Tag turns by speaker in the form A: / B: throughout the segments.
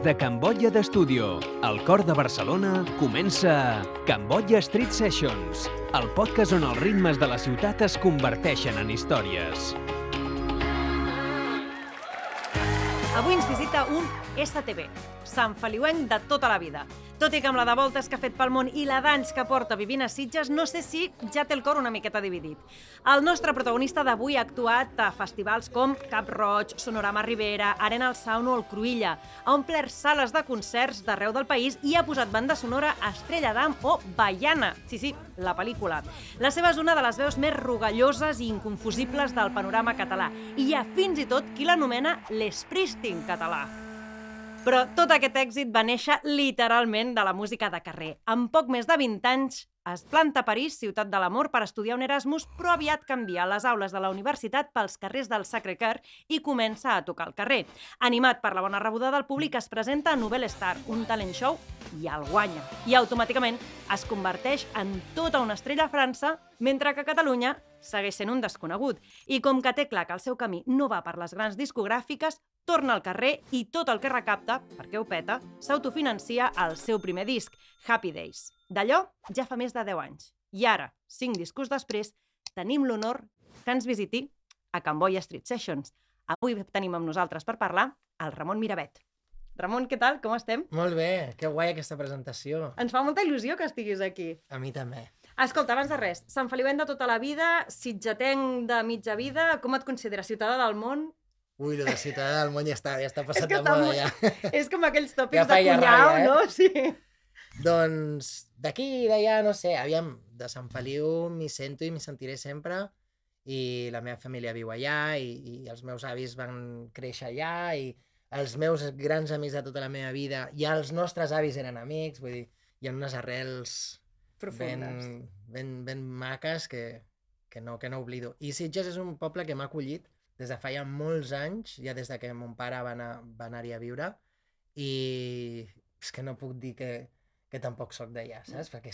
A: de Camboya d'Estudio, al cor de Barcelona, comença Camboya Street Sessions, el podcast on els ritmes de la ciutat es converteixen en històries.
B: Avui ens visita un STB, Sant Feliuenc de tota la vida. Tot i que amb la de voltes que ha fet pel món i la d'anys que porta vivint a Sitges, no sé si ja té el cor una miqueta dividit. El nostre protagonista d'avui ha actuat a festivals com Cap Roig, Sonorama Ribera, Arena El Sound o el Cruïlla. Ha omplert sales de concerts d'arreu del país i ha posat banda sonora a Estrella d'Am o Baiana. Sí, la pel·lícula. La seva és una de les veus més rugalloses i inconfusibles del panorama català. I hi ha fins i tot qui l'anomena l'Springsteen català. Però tot aquest èxit va néixer literalment de la música de carrer. Amb poc més de 20 anys es planta a París, ciutat de l'amor, per estudiar un Erasmus, però aviat canvia les aules de la universitat pels carrers del Sacré-Cœur i comença a tocar al carrer. Animat per la bona rebuda del públic, es presenta a Nouvelle Star, un talent show, i el guanya. I automàticament es converteix en tota una estrella a França, mentre que a Catalunya segueix sent un desconegut. I com que té clar que el seu camí no va per les grans discogràfiques, torna al carrer i tot el que recapta, perquè ho peta, s'autofinancia el seu primer disc, Happy Days. D'allò ja fa més de 10 anys. I ara, 5 discos després, tenim l'honor que ens visiti a Camboya Street Sessions. Avui tenim amb nosaltres per parlar el Ramon Miravet. Ramon, què tal? Com estem?
C: Molt bé, que guai aquesta presentació.
B: Ens fa molta il·lusió que estiguis aquí.
C: A mi també.
B: Escolta, abans de res, Sant Feliuenc de tota la vida, sitgetenc de mitja vida, com et consideres? Ciutadà del món?
C: Ui, lo de ciutadà del món ja està passat de moda ja.
B: És com aquells tòpics
C: Ja
B: de
C: feia
B: cunyau,
C: ràbia,
B: no? Sí.
C: Doncs d'aquí i d'allà, no sé, aviam, de Sant Feliu m'hi sento i m'hi sentiré sempre, i la meva família viu allà, i els meus avis van créixer allà, i els meus grans amics de tota la meva vida, i els nostres avis eren amics, vull dir, hi ha unes arrels
B: Profundes.
C: ben maques que no oblido. I Sitges és un poble que m'ha acollit des de fa ja molts anys, ja des de que mon pare va anar-hi a viure, i és que no puc dir que tampoc soc d'allà, saps? Perquè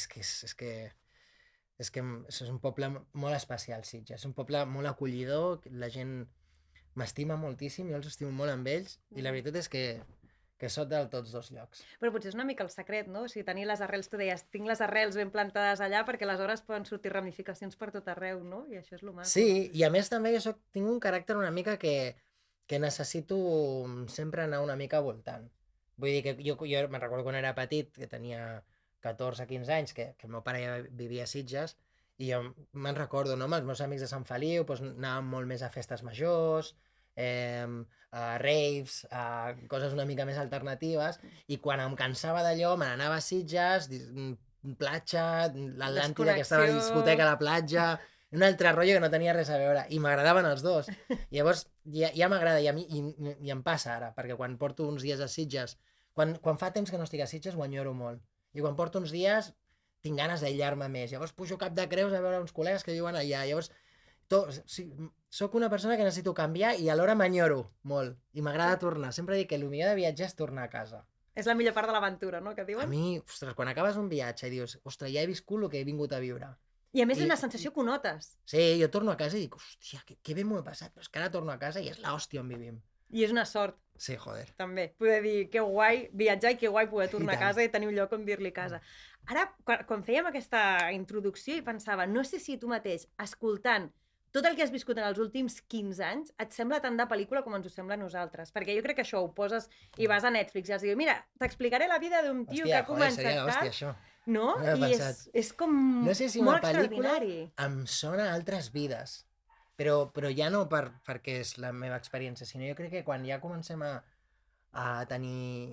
C: és un poble molt especial, Sitges. És un poble molt acollidor, la gent m'estima moltíssim, jo els estimo molt amb ells, i la veritat és que soc de tots dos llocs.
B: Però potser és una mica el secret, no? O sigui, tenir les arrels, tu deies, tinc les arrels ben plantades allà perquè aleshores poden sortir ramificacions per tot arreu, no? I això és lo maco.
C: Sí, i a més també jo tinc un caràcter una mica que necessito sempre anar una mica voltant. Vull dir que jo me'n recordo quan era petit, que tenia 14-15 anys, que el meu pare ja vivia a Sitges, i jo me'n recordo, no? Amb els meus amics de Sant Feliu doncs anàvem molt més a festes majors, a raves, a coses una mica més alternatives, i quan em cansava d'allò me n'anava a Sitges, platja, l'Atlàntida, que estava a la discoteca a la platja, un altre rotllo que no tenia res a veure, i m'agradaven els dos. Llavors ja m'agrada, i a mi i em passa ara, perquè quan porto uns dies a Sitges, quan fa temps que no estic a Sitges ho enyoro molt, i quan porto uns dies tinc ganes d'aïllar-me més, llavors pujo Cap de Creus a veure uns col·legues que viuen allà, llavors soc una persona que necessito canviar i alhora m'enyoro molt, i m'agrada tornar, sempre dic que el millor de viatjar és tornar a casa.
B: És la millor part de l'aventura, no?, que diuen?
C: A mi, ostres, quan acabes un viatge i dius, ostres, ja he viscut el que he vingut a viure.
B: I a més és una sensació que ho notes.
C: Sí, jo torno a casa i dic, hòstia, que bé m'ho he passat, però és que ara torno a casa i és l'hòstia on vivim.
B: I és una sort.
C: Sí, joder.
B: També, poder dir que guai viatjar i que guai poder tornar a casa i tenir un lloc on dir-li casa. Ara, quan fèiem aquesta introducció i pensava, no sé si tu mateix, escoltant tot el que has viscut en els últims 15 anys, et sembla tant de pel·lícula com ens ho sembla a nosaltres. Perquè jo crec que això ho poses i vas a Netflix i els dius, mira, t'explicaré la vida d'un tio que ha començat...
C: Hòstia, hòstia, això.
B: No? I és com
C: no sé si
B: molt
C: una pel·lícula
B: extraordinari.
C: em sona a altres vides, però ja no perquè és la meva experiència, sinó jo crec que quan ja comencem a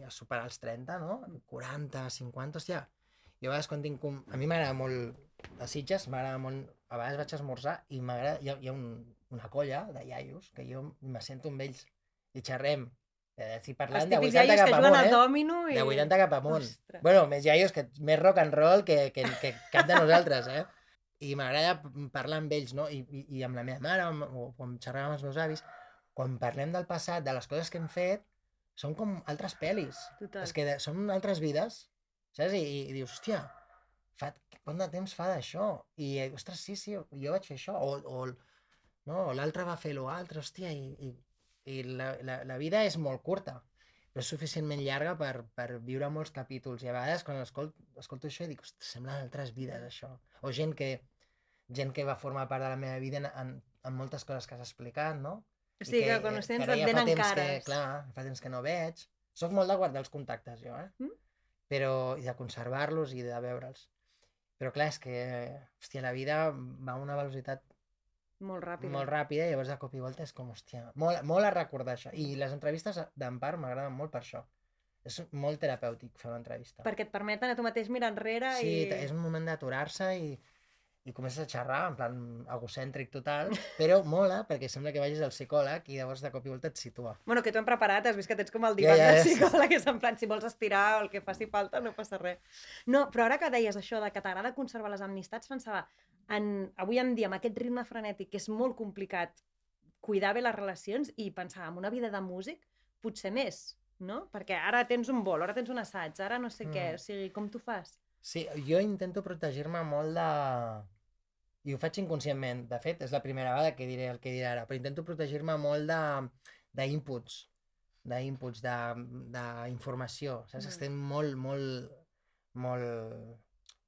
C: superar els 30, no? 40, 50, hòstia, jo a vegades quan tinc... A mi m'agrada molt a Sitges, m'agrada molt... A vegades vaig a esmorzar i m'agrada... Hi ha una colla de iaios que jo me sento amb ells i xerrem. Estic parlant de 80 cap amunt, de 80 cap amunt. Bueno, més iaios, més rock and roll que cap de nosaltres, I m'agrada parlar amb ells, no? I amb la meva mare, o quan xerràvem amb els meus avis, quan parlem del passat, de les coses que hem fet, són com altres pel·lis. És que són altres vides, saps? I dius, hòstia, quant de temps fa d'això? I, ostres, sí, jo vaig fer això. O l'altre va fer l'altre, hòstia, i la vida és molt curta. però és suficientment llarga per viure molts capítols. I a vegades, quan escolto això, dic, ostres, semblen altres vides, això. O gent que va formar part de la meva vida en moltes coses que has explicat, no?
B: O sigui, que quan ho sents et
C: ja fa
B: venen
C: temps
B: cares.
C: Clar, fa temps que no veig. Soc molt de guardar els contactes, jo, i de conservar-los i de veure'ls. Però clar, és que, hòstia, la vida va a una velocitat
B: Molt ràpida.
C: molt ràpida i llavors de cop i volta és com, hòstia, molt a recordar això. I les entrevistes d'Empar m'agraden molt per això. És molt terapèutic fer una entrevista.
B: Perquè et permeten a tu mateix mirar enrere
C: Sí,
B: i...
C: és un moment d'aturar-se i comences a xerrar, en plan egocèntric total, però mola perquè sembla que vagis al psicòleg i llavors de cop i volta et situa.
B: Bueno, que t'ho hem preparat, has vist que tens com el divan de psicòleg, és en plan, si vols estirar o el que faci falta, no passa res. No, però ara que deies això de que t'agrada conservar les amistats, pensava, avui en dia, amb aquest ritme frenètic, que és molt complicat cuidar bé les relacions, i pensava, en una vida de músic, potser més, no? Perquè ara tens un vol, ara tens un assaig, ara no sé què, o sigui, com t'ho fas?
C: Sí, jo intento protegir-me molt de... I ho faig inconscientment. De fet, és la primera vegada que diré el que diré ara, però intento protegir-me molt d'inputs, d'informació. Saps? Estem molt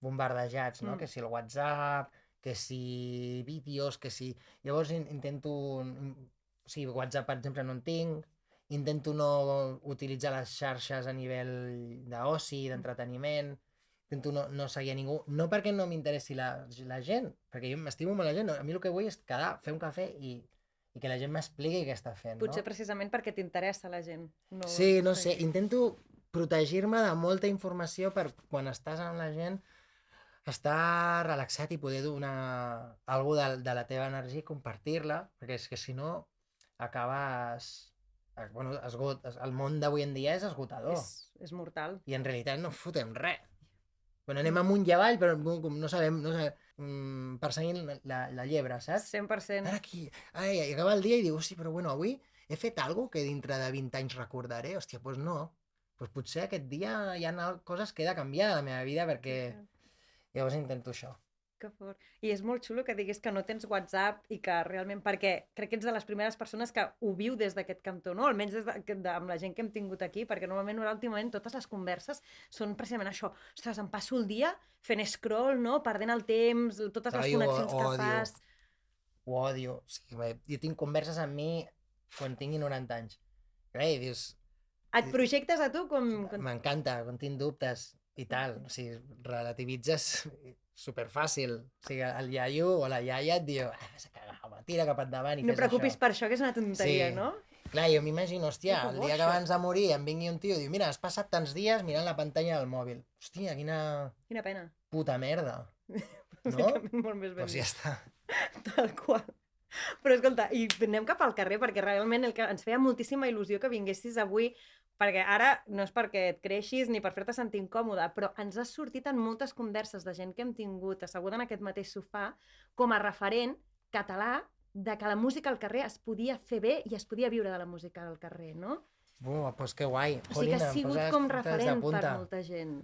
C: bombardejats, no? Que si el WhatsApp, que si vídeos, que si... Llavors intento... O sigui, WhatsApp, per exemple, no en tinc. Intento no utilitzar les xarxes a nivell d'oci, d'entreteniment. Intento no seguir a ningú, no perquè no m'interessi la gent, perquè jo m'estimo molt la gent, a mi el que vull és quedar, fer un cafè i que la gent m'expliqui què està fent.
B: Potser precisament perquè t'interessa la gent.
C: Sí, no sé, intento protegir-me de molta informació per quan estàs amb la gent estar relaxat i poder donar alguna de la teva energia i compartir-la, perquè és que si no acabes... Bueno, el món d'avui en dia és esgotador.
B: És mortal.
C: I en realitat no fotem res. Bueno, anem amunt i avall, però no sabem perseguint la llebre, saps?
B: 100%.
C: Ara aquí, acaba el dia i diu, sí, però bueno, avui he fet alguna que dintre de 20 anys recordaré? Hòstia, doncs no. Doncs potser aquest dia hi ha coses que he de canviar a la meva vida perquè llavors intento això.
B: Que fort. I és molt xulo que diguis que no tens WhatsApp i que realment, perquè crec que ets de les primeres persones que ho viu des d'aquest cantó, no? Almenys amb la gent que hem tingut aquí, perquè normalment, últimament, totes les converses són precisament això. Ostres, em passo el dia fent scroll, no? Perdent el temps, totes les connexions que fas.
C: Ho odio. O sigui, jo tinc converses amb mi quan tingui 90 anys. I dius...
B: Et projectes a tu com...
C: M'encanta, quan tinc dubtes i tal. O sigui, relativitzes... superfàcil. O sigui, el iaio o la iaia et diu, tira cap endavant i fes això.
B: No preocupis per això, que és una tonteria, no?
C: Clar, jo m'imagino, hòstia, el dia que abans de morir em vingui un tio i diu, mira, has passat tants dies mirant la pantalla del mòbil. Hòstia, quina
B: pena.
C: Puta merda.
B: No? Molt més ben
C: doncs ja està.
B: Tal qual. Però escolta, i anem cap al carrer, perquè realment el que ens feia moltíssima il·lusió que vinguessis avui, perquè ara no és perquè et creixis ni per fer-te sentir incòmode, però ens has sortit en moltes converses de gent que hem tingut asseguda en aquest mateix sofà com a referent català de que la música al carrer es podia fer bé i es podia viure de la música al carrer, no?
C: Doncs que guai.
B: O sigui que has sigut com referent per molta gent.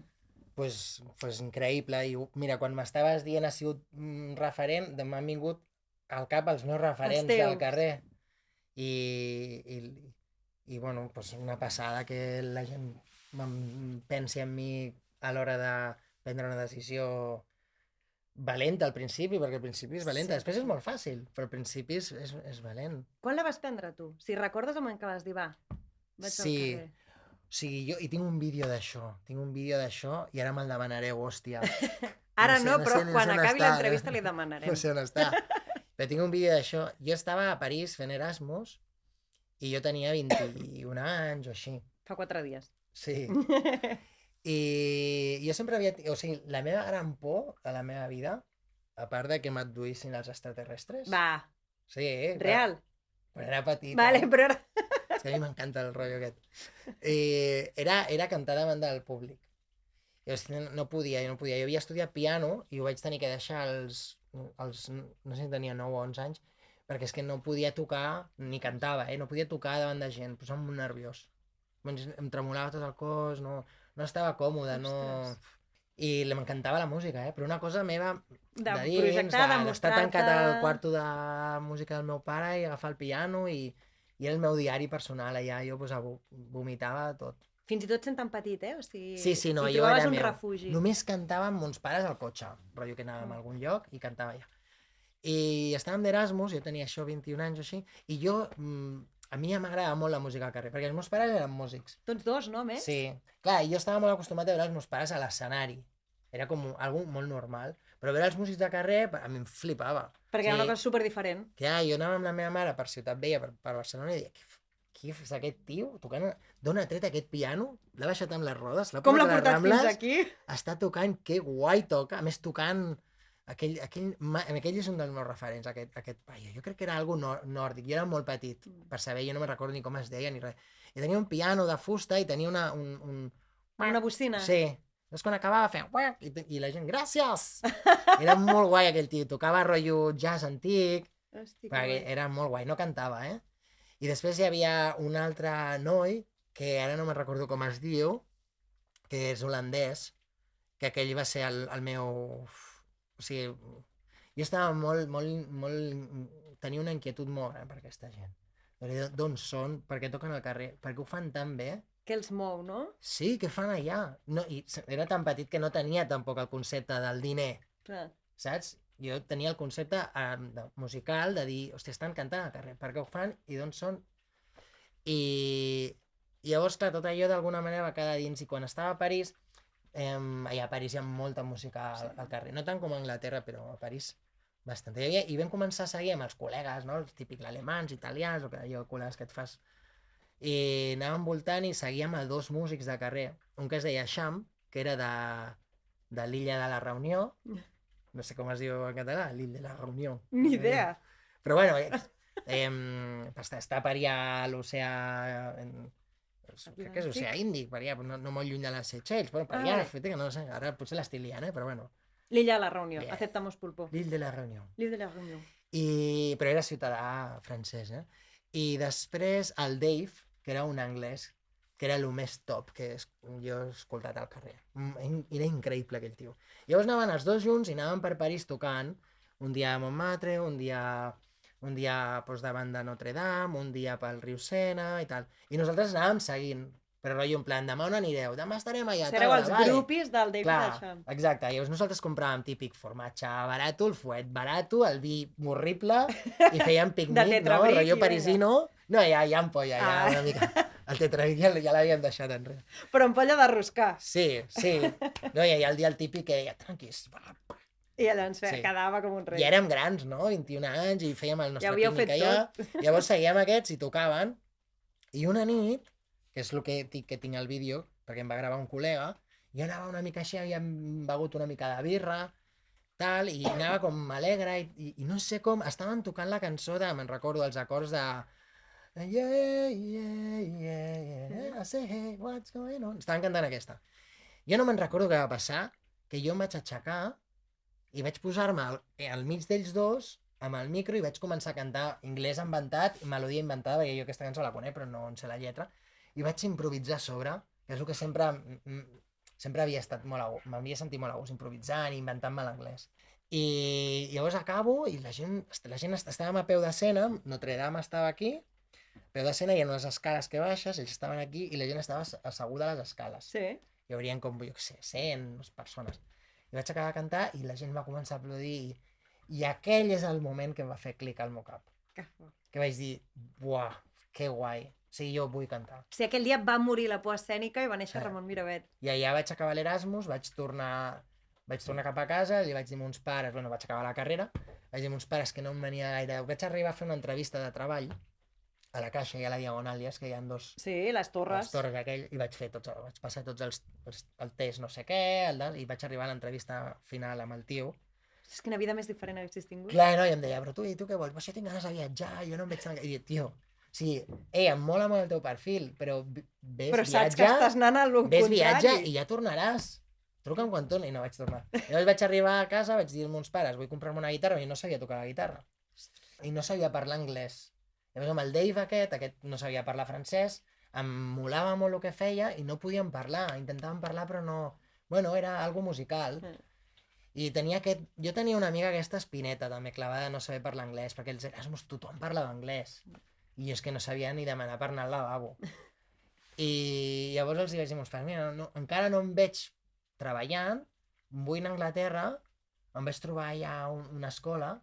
C: Doncs increïble. I mira, quan m'estaves dient ha sigut referent, m'han vingut al cap els meus referents del carrer. I bueno, doncs una passada que la gent pensi en mi a l'hora de prendre una decisió valenta al principi, perquè al principi és valenta, després és molt fàcil, però al principi és valent.
B: Quan la vas prendre tu? Si recordes el moment que vas dir, va, vaig al carrer.
C: O sigui, jo tinc un vídeo d'això, i ara me'l demanareu, hòstia.
B: Ara no, però quan acabi l'entrevista li demanarem.
C: No sé on està. Però tinc un vídeo d'això. Jo estava a París fent Erasmus i jo tenia 21 anys o així.
B: Fa 4 dies.
C: Sí. I jo sempre havia... O sigui, la meva gran por a la meva vida, a part de que m'abduïssin els extraterrestres...
B: Va.
C: Sí.
B: Real.
C: Quan era petit.
B: Vale, però ara...
C: És que a mi m'encanta el rotllo aquest. Era cantar davant del públic. No podia. Jo havia estudiat piano i ho vaig tenir que deixar no sé si tenia 9 o 11 anys, perquè és que no podia tocar, ni cantava, no podia tocar davant de gent, posava molt nerviós. Em tremolava tot el cos, no estava còmode, no... I m'encantava la música, però una cosa meva de dins, d'estar tancat al quarto de música del meu pare i agafar el piano i i era el meu diari personal allà, jo pues, vomitava tot.
B: Fins i tot sent tan petit, O sigui,
C: Sí, no,
B: hi
C: jo
B: trobaves
C: era
B: un
C: meu.
B: refugi.
C: Només cantava amb mons pares al cotxe, rotllo que anàvem a algun lloc i cantava allà. I estàvem d'Erasmus, jo tenia això 21 anys o així, i jo, a mi m'agradava molt la música al carrer, perquè els meus pares eren músics.
B: Tots dos, no, més?
C: Sí, clar, i jo estava molt acostumat a veure els meus pares a l'escenari, era com algo molt normal, però veure els músics de carrer a mi em flipava.
B: Perquè era una cosa superdiferent.
C: Clar, jo anava amb la meva mare per Ciutat Vella, per Barcelona, i deia, qui és aquest tio tocant? D'on ha tret aquest piano? L'ha baixat amb les rodes?
B: Com l'ha portat fins aquí?
C: Està tocant, que guai toca. A més, tocant... Aquell és un dels meus referents, aquest paio. Jo crec que era algo nòrdic. Jo era molt petit, per saber, jo no me'n recordo ni com es deia ni res. I tenia un piano de fusta i tenia
B: Una bocina?
C: Sí. Llavors quan acabava feia... I la gent, gràcies! Era molt guai aquell tio. Tocava rotllo jazz antic.
B: Hosti,
C: Perquè era molt guai, no cantava, I després hi havia un altre noi, que ara no me'n recordo com es diu, que és holandès, que aquell va ser el meu... O sigui, jo estava tenia una inquietud molt gran per aquesta gent. D'on són? Per què toquen al carrer? Per què ho fan tan bé?
B: Que els mou, no?
C: Sí, què fan allà? No, i era tan petit que no tenia tampoc el concepte del diner,
B: Clar.
C: saps? Jo tenia el concepte musical de dir, hòstia, estan cantant al carrer, per què ho fan i d'on són? I llavors, clar, tot allò d'alguna manera va quedar dins, i quan estava a París, allà a París hi ha molta música al carrer, no tant com a Anglaterra, però a París bastant. I vam començar a seguir amb els col·legues, no? Els típics alemans, italians, o allò, col·legues que et fas. I anàvem voltant i seguíem a dos músics de carrer, un que es deia Xam, que era de l'illa de la Reunió, no sé com es diu en català, l'illa de la Reunió.
B: Ni idea.
C: Però bueno, està per allà a l'oceà... Crec que és l'oceà Índic, per allà, no molt lluny de les Seychelles, però per allà, fet que no sé, ara potser l'estic liant, però bueno.
B: L'illa de la Reunió, aceptamos pulpo.
C: L'illa de la Reunió.
B: L'illa de la Reunió.
C: Però era ciutadà francès, I després el Dave, que era un anglès, que era el més top que jo he escoltat al carrer. Era increïble aquell tio. Llavors anaven els dos junts i anaven per París tocant, un dia a Montmartre, un dia davant de Notre Dame, un dia pel riu Sena i tal. I nosaltres anàvem seguint, però rotllo en plan, demà on anireu? Demà estarem allà.
B: Sereu els grupis del David Deixam.
C: Exacte, llavors nosaltres compràvem típic formatge barato, el fuet barato, el vi horrible, i fèiem picnic, no? Rotllo parisino. No, ja ampolla, ja una mica. El tetrabric ja l'havíem deixat enrere.
B: Però ampolla de roscar.
C: Sí. No, i el dia el típic que deia, tranquis,
B: i llavors quedava com un rei.
C: I érem grans, no? 21 anys, i fèiem el nostre pícnic
B: allà.
C: Llavors seguíem aquests i tocaven. I una nit, que és el que tinc al vídeo, perquè em va gravar un col·lega, jo anava una mica així, havíem begut una mica de birra, tal, i anava com alegre, i no sé com, estaven tocant la cançó de, me'n recordo, els acords de... Yeah, I say, hey, what's going on? Estaven cantant aquesta. Jo no me'n recordo què va passar, que jo em vaig aixecar i vaig posar-me al mig d'ells dos amb el micro i vaig començar a cantar anglès inventat, melodia inventada, perquè jo aquesta cançó la conec però no en sé la lletra, i vaig improvisar a sobre, que és el que sempre havia estat molt a gust, m'havia sentit molt a gust, improvisant i inventant-me l'anglès. I llavors acabo i la gent estàvem a peu d'escena, Notre Dame estava aquí, a peu d'escena hi ha unes escales que baixes, ells estaven aquí i la gent estava asseguda a les escales.
B: Sí.
C: Hi haurien com, jo què sé, 100 persones. I vaig acabar de cantar i la gent va començar a aplaudir i aquell és el moment que em va fer clic al meu cap. Que vaig dir, buah, que guai. O sigui, jo vull cantar.
B: O sigui, aquell dia va morir la por escènica i va néixer Ramon Miravet.
C: I allà vaig acabar l'Erasmus, vaig tornar cap a casa, li vaig dir a uns pares, bueno, vaig acabar la carrera, vaig dir a uns pares que no em venia gaire... Vaig arribar a fer una entrevista de treball a la Caixa i a la Diagonal, ja és que hi ha dos...
B: Sí, les torres.
C: Les torres aquell, i vaig passar tots el test no sé què, i vaig arribar a l'entrevista final amb el tio.
B: És quina vida més diferent haguessis tingut.
C: Clar, no, i em deia, però tu què vols? Pues jo tinc ganes de viatjar, jo no em veig tan... I dic, tio, sí, em mola molt el teu perfil, però
B: saps que estàs anant a lo contrari.
C: Viatja i ja tornaràs. Truca'm quan torni, i no vaig tornar. Llavors vaig arribar a casa, vaig dir als meus pares, vull comprar-me una guitarra, i no sabia tocar la guitarra. I no sabia parlar anglès. Llavors amb el Dave aquest no sabia parlar francès, em molava molt el que feia i no podíem parlar, intentàvem parlar però no... Bueno, era algo musical. I jo tenia una amiga aquesta espineta també clavada de no saber parlar anglès, perquè els Erasmus tothom parlava anglès. i és que no sabia ni demanar per anar al lavabo. I llavors els vaig dir, mira, encara no em veig treballant, vull anar a Anglaterra, em vaig trobar allà una escola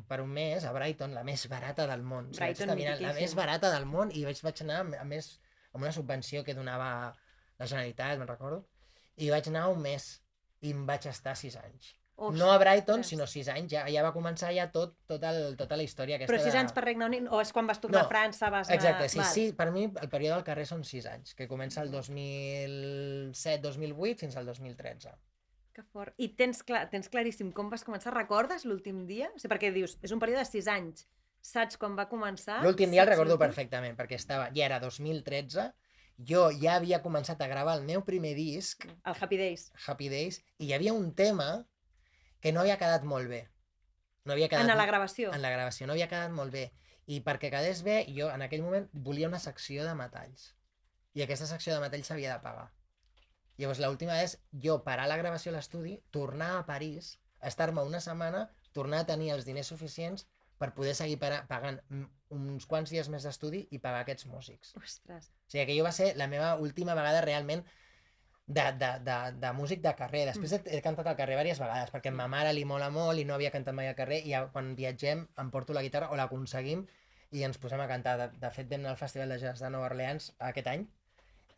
C: per un mes a Brighton, la més barata del món.
B: Brighton,
C: la més barata del món, i vaig anar, a més, amb una subvenció que donava la Generalitat, me'n recordo, i vaig anar un mes, i em vaig estar 6 anys. No a Brighton, sinó 6 anys, ja va començar ja tota la història aquesta.
B: Però 6 anys per Regne Unit, o és quan vas tornar a França, vas anar...
C: Exacte, sí, per mi el període del carrer són 6 anys, que comença el 2007-2008 fins al 2013.
B: Que fort. I tens claríssim com vas començar? Recordes l'últim dia? O sigui, perquè dius, és un període de 6 anys. Saps quan va començar?
C: L'últim dia el recordo perfectament, perquè ja era 2013, jo ja havia començat a gravar el meu primer disc,
B: el Happy Days,
C: i hi havia un tema que no havia quedat molt bé.
B: En la gravació?
C: En la gravació, no havia quedat molt bé. I perquè quedés bé, jo en aquell moment volia una secció de metalls. I aquesta secció de metalls s'havia de pagar. Llavors, l'última és jo parar la gravació a l'estudi, tornar a París, estar-me una setmana, tornar a tenir els diners suficients per poder seguir pagant uns quants dies més d'estudi i pagar aquests músics.
B: Ostres.
C: O sigui, aquella va ser la meva última vegada realment de músic de carrer. Després he cantat al carrer diverses vegades, perquè a ma mare li mola molt i no havia cantat mai al carrer, i quan viatgem em porto la guitarra o l'aconseguim i ens posem a cantar. De fet, vam anar al Festival de Jazz de Nova Orleans aquest any,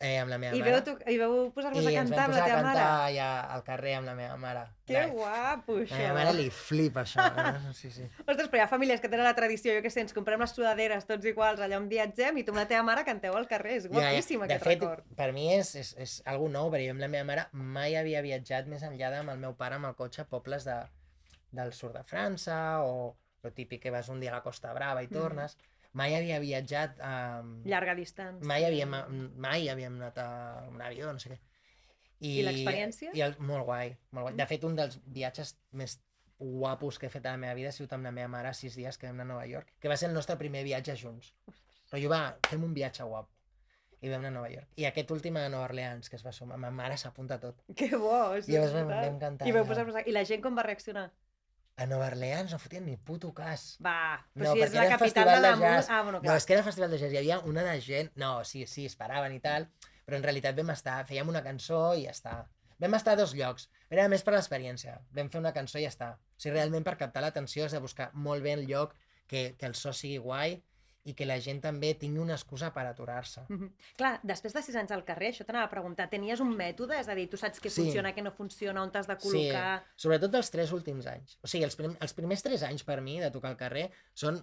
C: amb la meva mare.
B: I veu posar-vos a cantar amb la teva mare?
C: I ens vam posar a cantar ja al carrer amb la meva mare.
B: Que guapo, això!
C: A la meva mare li flipa això. Sí.
B: Ostres, però hi ha famílies que tenen la tradició, jo què sé, ens comprem les sudaderes tots iguals allà on viatgem i tu amb la teva mare canteu al carrer. És guapíssim aquest record.
C: De fet, per mi és algo nou, perquè jo amb la meva mare mai havia viatjat més enllà amb el meu pare amb el cotxe a pobles del sud de França, o el típic que vas un dia a la Costa Brava i tornes. Mai havia viatjat...
B: Llarga distància.
C: Mai havíem anat a un avió, no sé què.
B: I l'experiència?
C: Molt guai, molt guai. De fet, un dels viatges més guapos que he fet a la meva vida ha sigut amb la meva mare 6 dies que vam anar a Nova York, que va ser el nostre primer viatge junts. Però fem un viatge guapo. I vam anar a Nova York. I aquest últim a Nova Orleans, que es va sumar. Ma mare s'apunta tot.
B: Que bo!
C: I llavors vam cantar.
B: I la gent com va reaccionar?
C: A Nova Orleans no fotien ni puto cas.
B: Va, però si és la capital de la música...
C: Bueno, clar. No, és que era festival de jazz, hi havia una de gent... No, sí, esperaven i tal, però en realitat fèiem una cançó i ja està. Vam estar a 2 llocs, era més per l'experiència. Vam fer una cançó i ja està. O sigui, realment per captar l'atenció has de buscar molt bé el lloc, que el so sigui guai, i que la gent també tingui una excusa per aturar-se.
B: Clar, després de 6 anys al carrer, això t'anava a preguntar, tenies un mètode? És a dir, tu saps què funciona, què no funciona, on t'has de col·locar...
C: Sí, sobretot els 3 últims anys. O sigui, els primers 3 anys per mi de tocar al carrer són...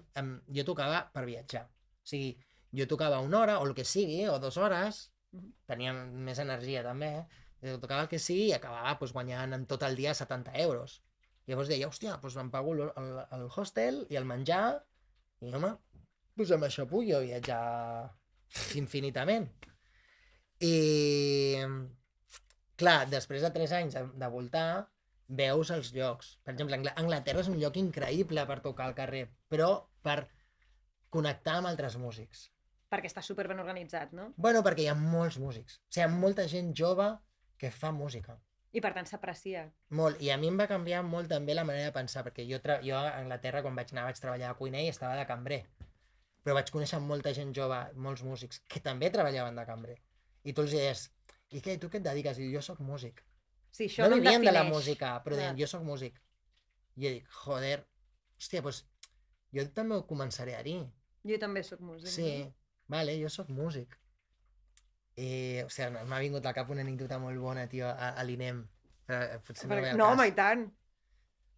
C: Jo tocava per viatjar. O sigui, jo tocava 1 hora, o el que sigui, o 2 hores, tenia més energia també, tocava el que sigui i acabava guanyant en tot el dia 70 euros. Llavors deia, hòstia, em pago el hostel i el menjar, i home, amb això puc jo viatjar infinitament. I, clar, després de 3 anys de voltar, veus els llocs. Per exemple, Anglaterra és un lloc increïble per tocar al carrer, però per connectar amb altres músics.
B: Perquè està superben organitzat, no?
C: Bueno, perquè hi ha molts músics. O sigui, hi ha molta gent jove que fa música.
B: I per tant s'aprecia.
C: Molt. I a mi em va canviar molt també la manera de pensar, perquè jo a Anglaterra, quan vaig anar, vaig treballar a cuiner i estava de cambrer. Però vaig conèixer molta gent jove, molts músics, que també treballaven de cambrer. I tu els deies, i què, tu què et dediques? I jo soc músic.
B: Sí, això
C: no
B: em
C: vivien
B: defineix.
C: de la música, però deien, jo soc músic. I jo dic, joder, hòstia, doncs jo també ho començaré a dir.
B: Jo també soc músic.
C: Sí, vale, jo soc músic. I, hòstia, m'ha vingut al cap una anècdota molt bona, tio, a l'INEM. Potser no ve al cas.
B: No, home, i tant.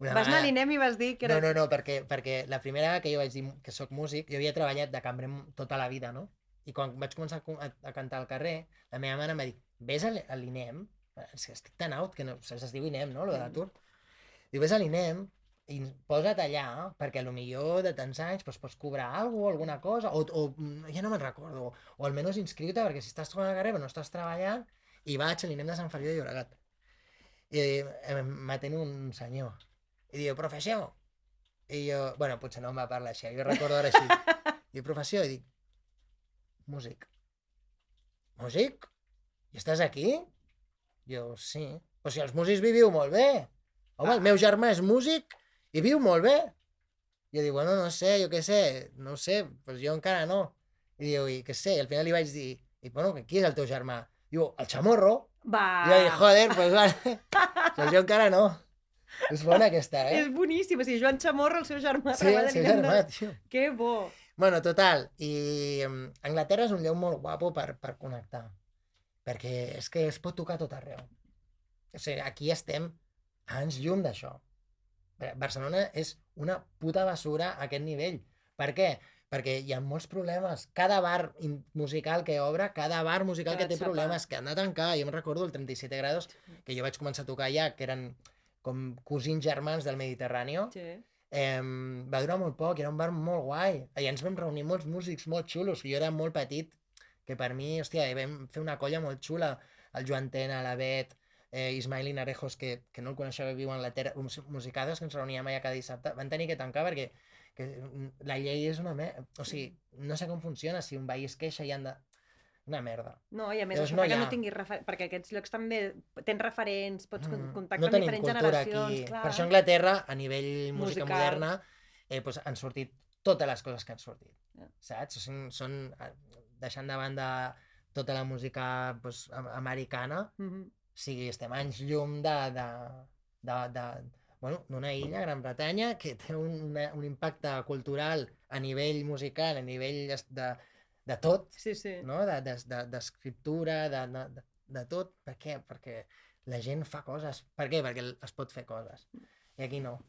B: Vas anar a l'INEM i vas dir que era...
C: No, perquè la primera vegada que jo vaig dir que soc músic, jo havia treballat de cambrer tota la vida, no? I quan vaig començar a cantar al carrer, la meva mare em va dir, vés a l'INEM, estic tan out que no, es diu INEM, no?, lo de l'atur. Diu, vés a l'INEM i posa't allà, perquè potser de tants anys pots cobrar alguna cosa, o ja no me'n recordo, o almenys inscriu-te, perquè si estàs tocant al carrer però no estàs treballant, i vaig a l'INEM de Sant Feliu de Llobregat. I m'atén un senyor. I diu, professió. I jo, bueno, potser no em va parlar així, jo recordo ara així. Diu, professió, i dic, músic. Músic? I estàs aquí? Jo, sí. Però si els músics viviu molt bé. Home, el meu germà és músic i viu molt bé. I jo dic, bueno, no sé, jo què sé, no ho sé, doncs jo encara no. I diu, i què sé, i al final li vaig dir, i bueno, qui és el teu germà? Diu, el Chamorro.
B: Va!
C: I jo dic, joder, doncs vale, doncs jo encara no. És bona aquesta,
B: És boníssim, o sigui, Joan Chamorro, el seu germà.
C: Sí, el seu germà, tio.
B: Que bo!
C: Bueno, total, i Anglaterra és un lloc molt guapo per connectar, perquè és que es pot tocar tot arreu. O sigui, aquí estem a anys llum d'això. Barcelona és una puta basura a aquest nivell. Per què? Perquè hi ha molts problemes. Cada bar musical que obre, cada bar musical que té problemes, que han de tancar. Jo em recordo el 37 grados, que jo vaig començar a tocar allà, que eren com cosins germans del Mediterrani.
B: Sí.
C: Va durar molt poc, era un bar molt guai. Allà ens vam reunir molts músics molt xulos, que jo era molt petit, que per mi, hòstia, vam fer una colla molt xula. El Joan Tena, la Bet, Ismael Linarejos, que no el coneixeu, viu a Anglaterra, musicades que ens reuníem allà cada dissabte, van tenir que tancar perquè la llei és una merda. O sigui, no sé com funciona, si un veí es queixa i han de... Una merda.
B: No, i a més,
C: Llavors
B: això perquè no tinguis perquè aquests llocs també tens referents, pots contactar amb diferents generacions.
C: Aquí.
B: Clar.
C: Per això a Anglaterra, a nivell música
B: Musical.
C: moderna, pues, han sortit totes les coses que han sortit. Saps? Són deixant de banda tota la música pues, americana, sigui, estem anys llum d'una illa, Gran Bretanya, que té un impacte cultural a nivell musical, a nivell de tot,
B: sí, sí.
C: No? D'escriptura, de tot. Per què? Perquè la gent fa coses. Per què? Perquè es pot fer coses. I aquí no.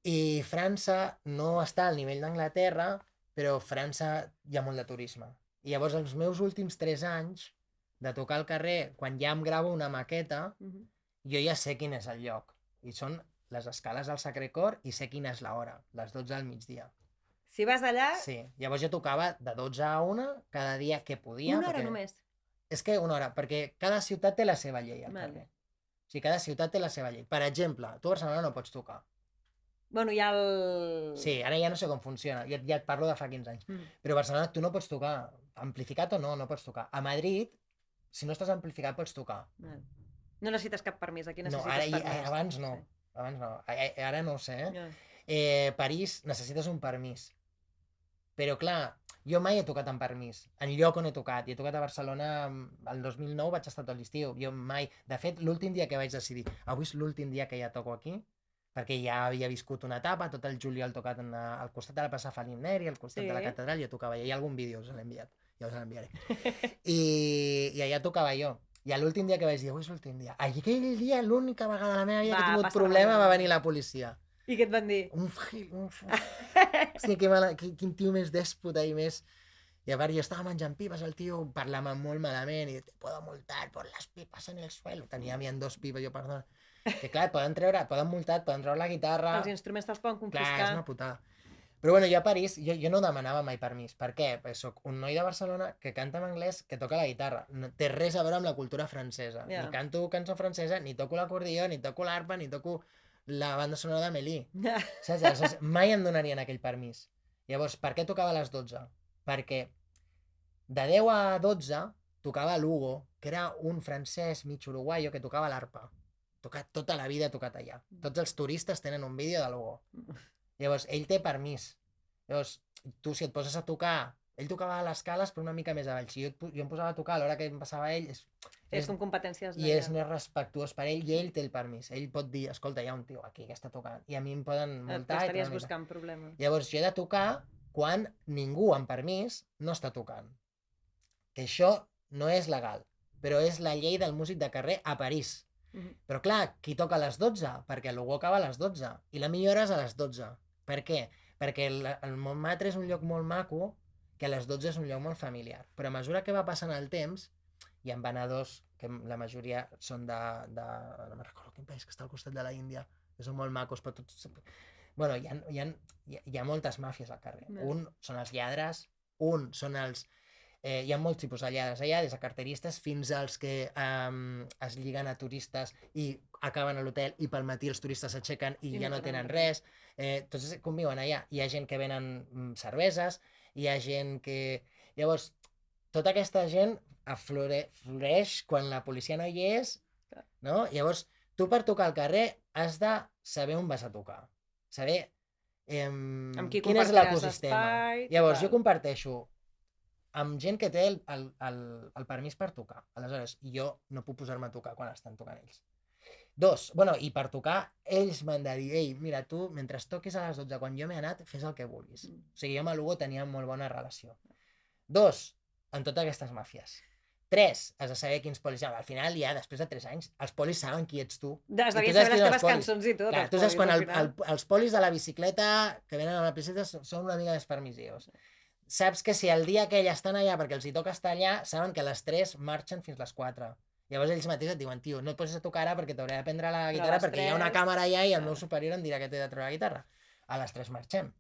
C: I França no està al nivell d'Anglaterra, però a França hi ha molt de turisme. I llavors els meus últims 3 anys de tocar al carrer, quan ja em gravo una maqueta, jo ja sé quin és el lloc. I són les escales del Sacré-Cœur i sé quina és l'hora, les 12 del migdia.
B: Si vas allà...
C: Sí, llavors jo tocava de 12 a 1 cada dia que podia.
B: Una hora només?
C: És que una hora, perquè cada ciutat té la seva llei al carrer. O sigui, cada ciutat té la seva llei. Per exemple, tu a Barcelona no pots tocar.
B: Bueno, hi ha el...
C: Sí, ara ja no sé com funciona, ja et parlo de fa 15 anys. Però a Barcelona tu no pots tocar, amplificat o no, no pots tocar. A Madrid, si no estàs amplificat, pots tocar.
B: No necessites cap permís, aquí necessites permís.
C: Abans no, ara no ho sé. París necessites un permís. Però clar, jo mai he tocat amb permís, en lloc on he tocat. I he tocat a Barcelona, el 2009 vaig estar tot l'estiu. Jo mai... De fet, l'últim dia que vaig decidir, avui és l'últim dia que ja toco aquí, perquè ja havia viscut una etapa, tot el juliol tocat al costat de la plaça Felip Neri, al costat de la catedral, jo tocava. Hi ha algun vídeo, us l'he enviat, ja us l'enviaré. I allà tocava jo. I l'últim dia que vaig dir, avui és l'últim dia. Aquell dia, l'única vegada a la meva vida que he tingut problema, va venir la policia.
B: I què et van dir?
C: Sí, quin tio més dèspota i més... I a part, jo estava menjant pipes, el tio parlava molt malament i te puedo multar por las pipas en el suelo. Tenia a mi en 2 pipes, jo, perdona. Que clar, poden multar, poden treure la guitarra...
B: Els instruments te'ls poden confiscar.
C: Clar, és una putada. Però bueno, jo a París, jo no demanava mai permís. Per què? Perquè soc un noi de Barcelona que canta en anglès, que toca la guitarra. No té res a veure amb la cultura francesa. Ni canto cançó francesa, ni toco l'acordió, ni toco l'arpa, ni toco la banda sonora d'Amélie. Saps? Mai em donarien aquell permís. Llavors, per què tocava a les 12? Perquè de 10 a 12 tocava l'Hugo, que era un francès mig uruguaio que tocava l'arpa. Tocat tota la vida, tocat allà. Tots els turistes tenen un vídeo de l'Hugo. Llavors, ell té permís. Llavors, tu si et poses a tocar... Ell tocava a les cales però una mica més avall. Si jo em posava a tocar a l'hora que em passava ell...
B: És com competències.
C: I és més respectuós per ell i ell té el permís. Ell pot dir, escolta, hi ha un tio aquí que està tocant i a mi em poden multar.
B: Estaries buscant problemes.
C: Llavors, jo he de tocar quan ningú amb permís no està tocant. Que això no és legal, però és la llei del músic de carrer a París. Però clar, qui toca a les 12? Perquè l'Hugo acaba a les 12 i la millor hora és a les 12. Per què? Perquè el Montmartre és un lloc molt maco, que a les 12 és un lloc molt familiar. Però a mesura que va passant el temps, hi ha venedors, que la majoria són de... No me'n recordo quin país, que està al costat de la Índia, que són molt macos, però tots... Bueno, hi ha moltes màfies al carrer. Un són els lladres, són els... Hi ha molts tipus de lladres allà, des de carteristes fins als que es lliguen a turistes i acaben a l'hotel i pel matí els turistes s'aixequen i ja no tenen res. Tots conviuen allà. Hi ha gent que venen cerveses, hi ha gent que... Llavors, tota aquesta gent floreix quan la policia no hi és, no? Llavors, tu per tocar al carrer has de saber on vas a tocar. Saber
B: Amb qui
C: quin és
B: compartiràs
C: l'ecosistema.
B: espai,
C: Llavors,
B: total.
C: jo comparteixo amb gent que té el permís per tocar. Aleshores, jo no puc posar-me a tocar quan estan tocant ells. Dos, bueno, i per tocar, ells m'han de dir, ei, mira, tu, mentre toquis a les 12, quan jo m'he anat, fes el que vulguis. O sigui, jo amb el Lugo tenia molt bona relació. Dos, en totes aquestes màfies. Tres, has de saber quins polis... Al final, ja, després de 3 anys, els polis saben qui ets tu.
B: Has de
C: I tu
B: saber
C: saps qui
B: les
C: són
B: teves
C: els polis.
B: cançons i tot.
C: Clar,
B: els
C: tu saps
B: polis,
C: quan
B: al final.
C: els polis de la bicicleta que venen amb la bicicleta són una mica més permissius. Saps que si el dia que ells estan allà perquè els hi toca estar allà, saben que a les 3 marxen fins les 4. Llavors ells mateixos et diuen, tio, no et posis a tocar ara perquè t'hauré de prendre la guitarra
B: les
C: perquè hi ha una
B: 3,
C: càmera allà i el meu superior em dirà que t'he de treure la guitarra. A les 3 marxem.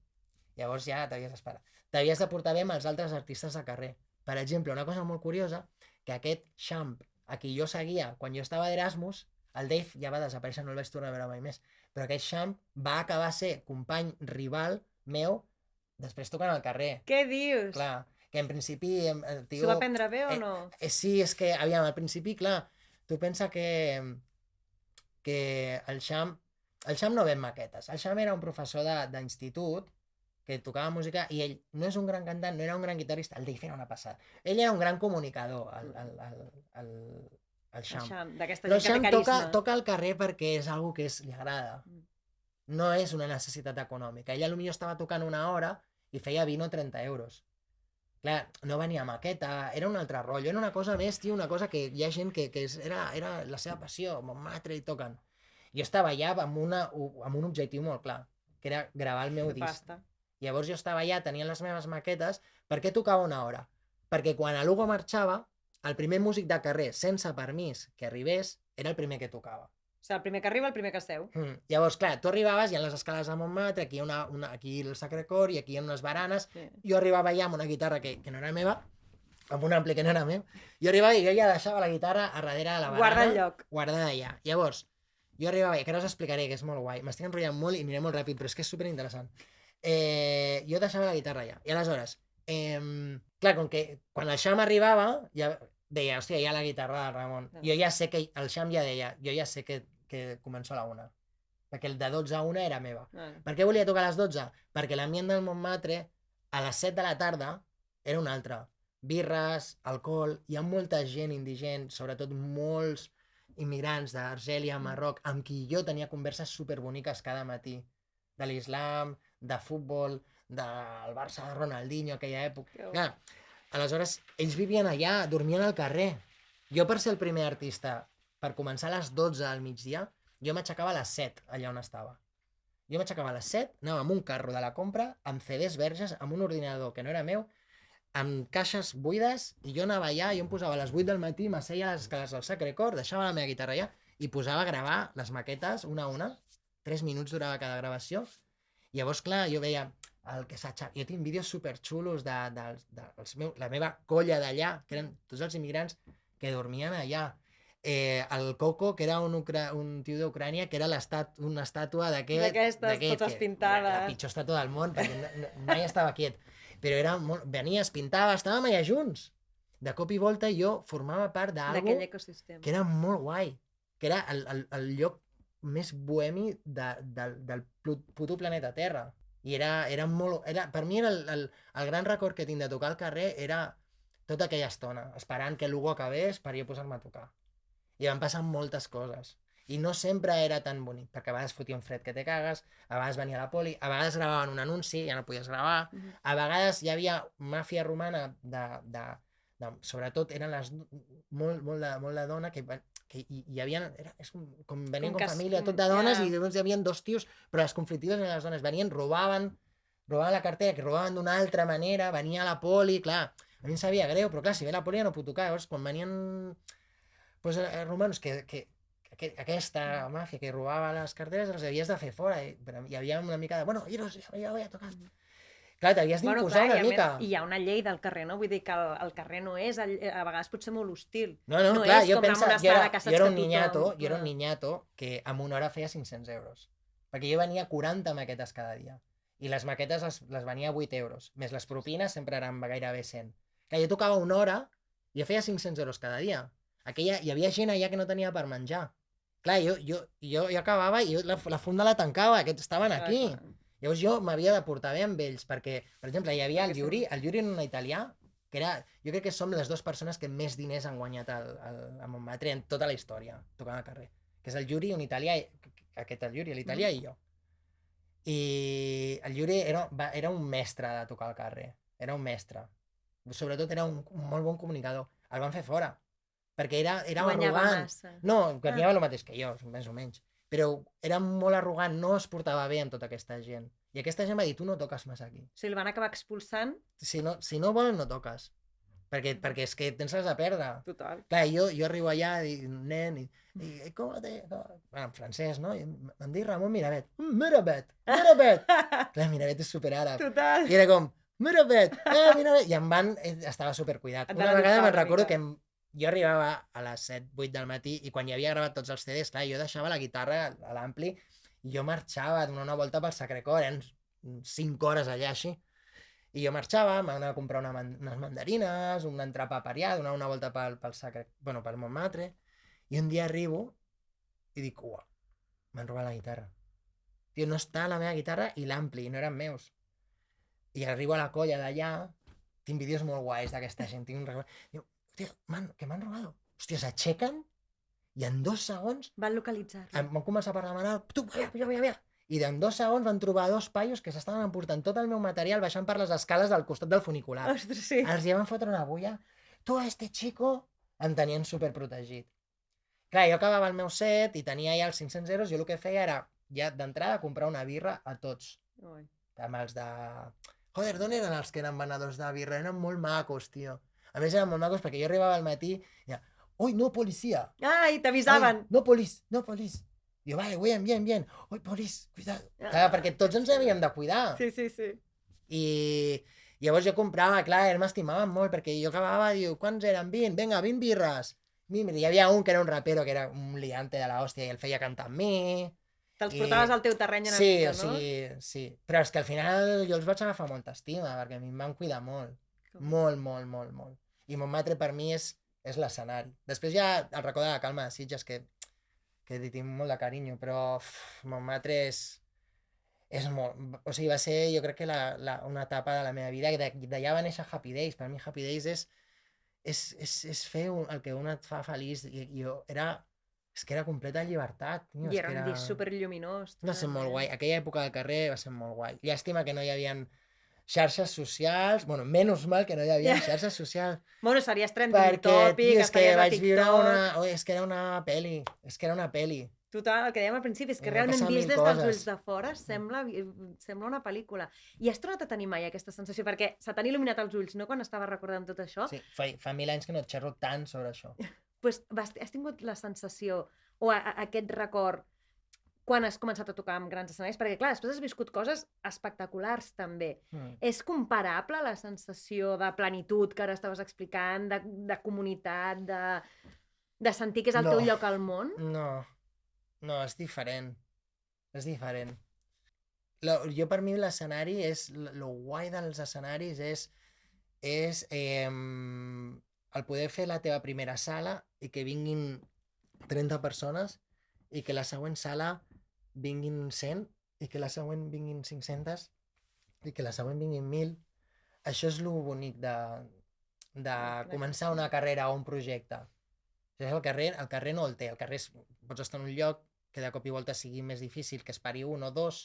C: Llavors ja t'havies d'esperar. T'havies de portar bé amb els altres artistes de carrer. Per exemple, una cosa molt curiosa, que aquest Champ, a qui jo seguia quan jo estava d'Erasmus, el Dave ja va desaparèixer, no el vaig tornar a veure mai més, però aquest Champ va acabar ser company rival meu després tocant al carrer.
B: Què dius?
C: Clar, que en principi...
B: S'ho va prendre bé o no?
C: Sí, és que, aviam, al principi, clar, tu pensa que el Champ no ven maquetes. El Champ era un professor d'institut que tocava música i ell no és un gran cantant, no era un gran guitarrista, el Dave era una passada. Ell era un gran comunicador, el Champ.
B: D'aquesta
C: Però el
B: gent que té
C: Champ
B: carisma.
C: toca al carrer perquè és algo que li agrada. No és una necessitat econòmica. Ell potser estava tocant una hora i feia 20 o 30 euros. Clar, no venia maqueta, era un altre rotllo, era una cosa més, tio, una cosa que hi ha gent que era la seva passió, Montmartre i toquen. Jo estava allà amb un objectiu molt clar, que era gravar el meu disc.
B: Pasta.
C: Llavors jo estava allà, tenia les meves maquetes, per què tocava una hora? Perquè quan a Lugo marxava, el primer músic de carrer sense permís que arribés era el primer que tocava.
B: O sigui, el primer que arriba, el primer que seu.
C: Llavors, clar, tu arribaves, hi ha les escales de Montmartre, aquí aquí el Sacre Cor i aquí hi ha unes baranes.
B: Sí.
C: Jo arribava allà amb una guitarra que no era meva, amb un ampli que no era meu. Jo arribava i jo ja deixava la guitarra a darrere de la barana.
B: Guarda el lloc.
C: Guardada allà. Llavors, jo arribava, que ara us explicaré, que és molt guai. M'estic enrotllant molt i aniré molt ràpid, però és que és superinteressant. Jo deixava la guitarra allà. I aleshores, clar, com que quan el Xam arribava, ja deia, hòstia, hi ha la guitarra del Ramon. Jo ja sé que, el Xam ja deia, jo ja sé que començo a la 1. Perquè el de 12 a 1 era meva. Per què volia tocar a les 12? Perquè l'ambient del Montmartre, a les 7 de la tarda, era un altre. Birres, alcohol, hi ha molta gent indigent, sobretot molts immigrants d'Argèlia, Marroc, amb qui jo tenia converses superboniques cada matí. De l'islam, de futbol, del Barça de Ronaldinho, aquella època. Clar, aleshores, ells vivien allà, dormien al carrer. Jo, per ser el primer artista, per començar a les 12 al migdia, jo m'aixecava a les 7, allà on estava. Jo m'aixecava a les 7, anava amb un carro de la compra, amb CDs verges, amb un ordinador que no era meu, amb caixes buides, i jo anava allà, jo em posava a les 8 del matí, m'asseia a les escales del Sacre Cor, deixava la meva guitarra allà, i posava a gravar les maquetes, una a una, 3 minuts durava cada gravació. Llavors, clar, jo veia el que s'ha... Jo tinc vídeos superxulos de la meva colla d'allà, que eren tots els immigrants que dormien allà. El Coco, que era un tio d'Ucrània, que era una estàtua
B: d'aquestes, totes pintades.
C: La pitjor estàtua del món, perquè mai estava quiet. Però venia, es pintava, estàvem allà junts. De cop i volta jo formava part
B: d'aquell ecosistema.
C: Que era molt guai, que era el lloc més bohemi del puto planeta Terra. I era molt... Per mi el gran record que tinc de tocar al carrer era tota aquella estona, esperant que Lugo acabés per jo posar-me a tocar. I van passar moltes coses. I no sempre era tan bonic, perquè a vegades fotia un fred que te cagues, a vegades venia la poli, a vegades gravaven un anunci, ja no podies gravar, a vegades hi havia màfia romana sobretot eren molt de dona que hi havia, com venien com família, tot de dones, i llavors hi havia 2 tios, però les conflictives eren les dones, venien, robaven la cartera, que robaven d'una altra manera, venia la poli, clar, a mi em sabia greu, però clar, si ve la poli ja no puc tocar, llavors quan venien romanos aquesta màfia que robava les carteres, els havies de fer fora, hi havia una mica de, bueno, jo voy a tocar. Clar, t'havies d'imposar una mica.
B: I hi ha una llei del carrer, no? Vull dir que el carrer no és, a vegades pot ser molt hostil.
C: No, clar, jo penso, jo era un niñato que en una hora feia 500 euros. Perquè jo venia 40 maquetes cada dia. I les maquetes les venia a 8 euros. Més les propines sempre eren gairebé 100. Clar, jo tocava una hora i jo feia 500 euros cada dia. Hi havia gent allà que no tenia per menjar. Clar, jo acabava i la funda la tancava, aquests estaven aquí. Llavors jo m'havia de portar bé amb ells, perquè, per exemple, hi havia el Yuri era un italià, que era, jo crec que som les dues persones que més diners han guanyat a Montmartre en tota la història, tocant al carrer. Que és el Yuri, un italià, aquest el Yuri, l'italià i jo. I el Yuri era un mestre de tocar al carrer, era un mestre. Sobretot era un molt bon comunicador. El van fer fora, perquè era
B: Guanyava
C: arrogant.
B: massa.
C: No, guanyava el mateix que jo, més o menys. Però era molt arrogant, no es portava bé amb tota aquesta gent. I aquesta gent va dir, tu no toques massa aquí.
B: O sigui, el van acabar expulsant.
C: Si no volen, no toques. Perquè és que tens res a perdre.
B: Total.
C: Clar, jo arribo allà, nen, i com te... Bueno, en francès, no? I em dic Ramon Miravet. Miravet! Clar, Miravet és superàrab.
B: Total.
C: I era com, Miravet! Miravet! I em van... Estava supercuidat. Una vegada me'n recordo que jo arribava a les 7-8 del matí i quan ja havia gravat tots els CDs, clar, jo deixava la guitarra a l'ampli i jo marxava a donar una volta pel Sacré-Cor, eren 5 hores allà així. I jo marxava, m'anava a comprar unes mandarines, un entrepà per allà, donar una volta pel Montmartre, i un dia arribo i dic, uah, m'han robat la guitarra. Tio, no està la meva guitarra i l'ampli, no eren meus. I arribo a la colla d'allà, tinc vídeos molt guais d'aquesta gent, tinc un record... Diu, tio, que m'han robat. Hòstia, s'aixequen i en 2 segons
B: Van localitzar-lo.
C: van començar per demanar, tu, vaya. I en 2 segons van trobar 2 paios que s'estaven emportant tot el meu material baixant per les escales del costat del funicular.
B: Ostres, sí.
C: Els hi van fotre una bulla. Tu, este chico, em tenien superprotegit. Clar, jo acabava el meu set i tenia ja els 500 euros, jo el que feia era, ja d'entrada, comprar una birra a tots.
B: Ui.
C: Amb els de... Joder, d'on eren els que eren venedors de birra? Eren molt macos, tio. A més, eren molt macos perquè jo arribava al matí i ja, oi, no, policia.
B: Ai, t'avisaven.
C: No, police. I jo, vale, bien. Oi, police, cuidado. Clar, perquè tots ens havíem de cuidar.
B: Sí.
C: I llavors jo comprava, clar, ells m'estimaven molt, perquè jo acabava, diu, quants eren? 20? Vinga, 20 birres. Mira, hi havia un que era un rapero, que era un liante de l'hòstia, i el feia cantar amb mi.
B: Te'ls portaves al teu terreny una mica, no?
C: Sí. Però és que al final jo els vaig agafar molta estima, perquè a mi em van cuidar molt. Molt. I Montmartre per mi és l'escenari. Després hi ha el racó de la Calma de Sitges, que hi tinc molt de carinyo, però Montmartre és molt... O sigui, va ser, jo crec que una etapa de la meva vida, d'allà va néixer Happy Days. Per mi Happy Days és fer el que un et fa feliç. I jo és que era completa llibertat.
B: I era un disc superlluminós.
C: Va ser molt guai. Aquella època del carrer va ser molt guai. Llàstima que no hi havia xarxes socials, bueno, menys mal que no hi havia xarxes socials.
B: Bueno, series trending topic,
C: estaries a TikTok... És que era una pel·li.
B: Total, el que dèiem al principi és que realment vist des dels ulls de fora sembla una pel·lícula. I has tornat a tenir mai aquesta sensació? Perquè se t'han il·luminat els ulls, no?, quan estaves recordant tot això.
C: Sí, fa 1000 anys que no et xerro tant sobre això.
B: Pues has tingut la sensació, o aquest record, quan has començat a tocar amb grans escenaris? Perquè, clar, després has viscut coses espectaculars, també. És comparable la sensació de plenitud que ara estaves explicant, de comunitat, de sentir que és el teu lloc al món?
C: No, és diferent. Jo, per mi, l'escenari és... Lo guai dels escenaris és el poder fer la teva primera sala i que vinguin 30 persones i que la següent sala vinguin 100 i que la següent vinguin 500 i que la següent vinguin 1.000. Això és lo bonic de començar una carrera o un projecte. El carrer no el té. El carrer pots estar en un lloc que de cop i volta sigui més difícil, que es pari 1 o 2,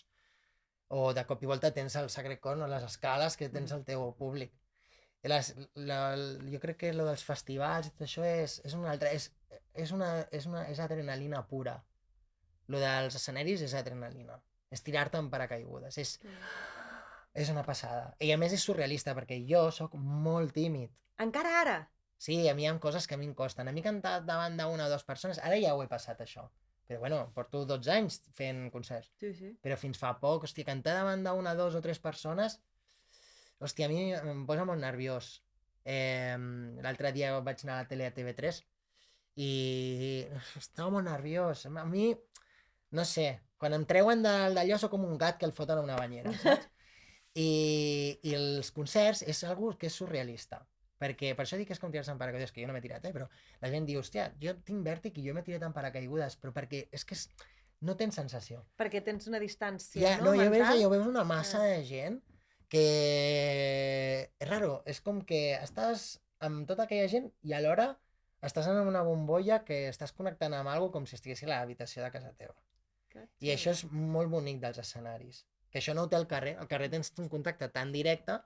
C: o de cop i volta tens el Sacré-Cor o les escales que tens el teu públic. Jo crec que lo dels festivals i tot això és una altra... És adrenalina pura. Lo dels escenaris és adrenalina. És tirar-te en paracaigudes. És una passada. I a més és surrealista, perquè jo sóc molt tímid.
B: Encara ara?
C: Sí, a mi hi ha coses que a mi em costen. A mi cantar davant d'una o dues persones, ara ja ho he passat, això. Però bueno, porto 12 anys fent concerts.
B: Sí.
C: Però fins fa poc, hòstia, cantar davant d'una, 2 o 3 persones, hòstia, a mi em posa molt nerviós. L'altre dia vaig anar a la tele a TV3 i estava molt nerviós. A mi, no sé, quan em treuen d'allò soc com un gat que el foten a una banyera, saps? I els concerts és algo que és surrealista. Perquè, per això dic que és com tirar-se en paracaigudes, que jo no m'he tirat, però la gent diu, hòstia, jo tinc vèrtic i jo m'he tirat en paracaigudes, però perquè és que no tens sensació.
B: Perquè tens una distància,
C: Ja,
B: no?
C: jo
B: mental.
C: veus una massa de gent que és raro, és com que estàs amb tota aquella gent i alhora estàs en una bombolla que estàs connectant amb alguna com si estiguessis a l'habitació de casa teva. I això és molt bonic dels escenaris, que això no ho té al carrer tens un contacte tan directe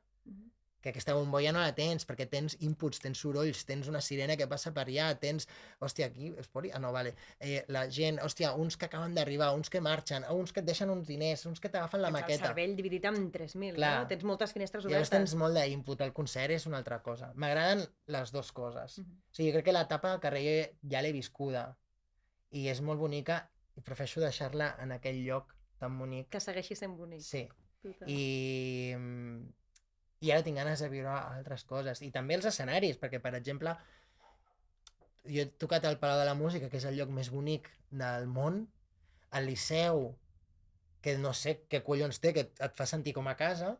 C: que aquesta bombolla no la tens, perquè tens inputs, tens sorolls, tens una sirena que passa per allà, tens, hòstia, aquí es pot dir? Ah, no, vale. La gent, hòstia, uns que acaben d'arribar, uns que marxen, uns que et deixen uns diners, uns que t'agafen la maqueta.
B: El cervell dividit en 3.000,
C: Clar.
B: no? Tens moltes finestres
C: Llavors
B: obertes.
C: tens molt d'input, el concert és una altra cosa. M'agraden les dues coses. O sigui, jo crec que l'etapa del carrer ja l'he viscuda i és molt bonica i prefereixo deixar-la en aquell lloc tan bonic.
B: Que segueixi sent bonic.
C: Sí.
B: Total.
C: I ara tinc ganes de viure altres coses. I també els escenaris, perquè, per exemple, jo he tocat al Palau de la Música, que és el lloc més bonic del món, al Liceu, que no sé què collons té, que et fa sentir com a casa,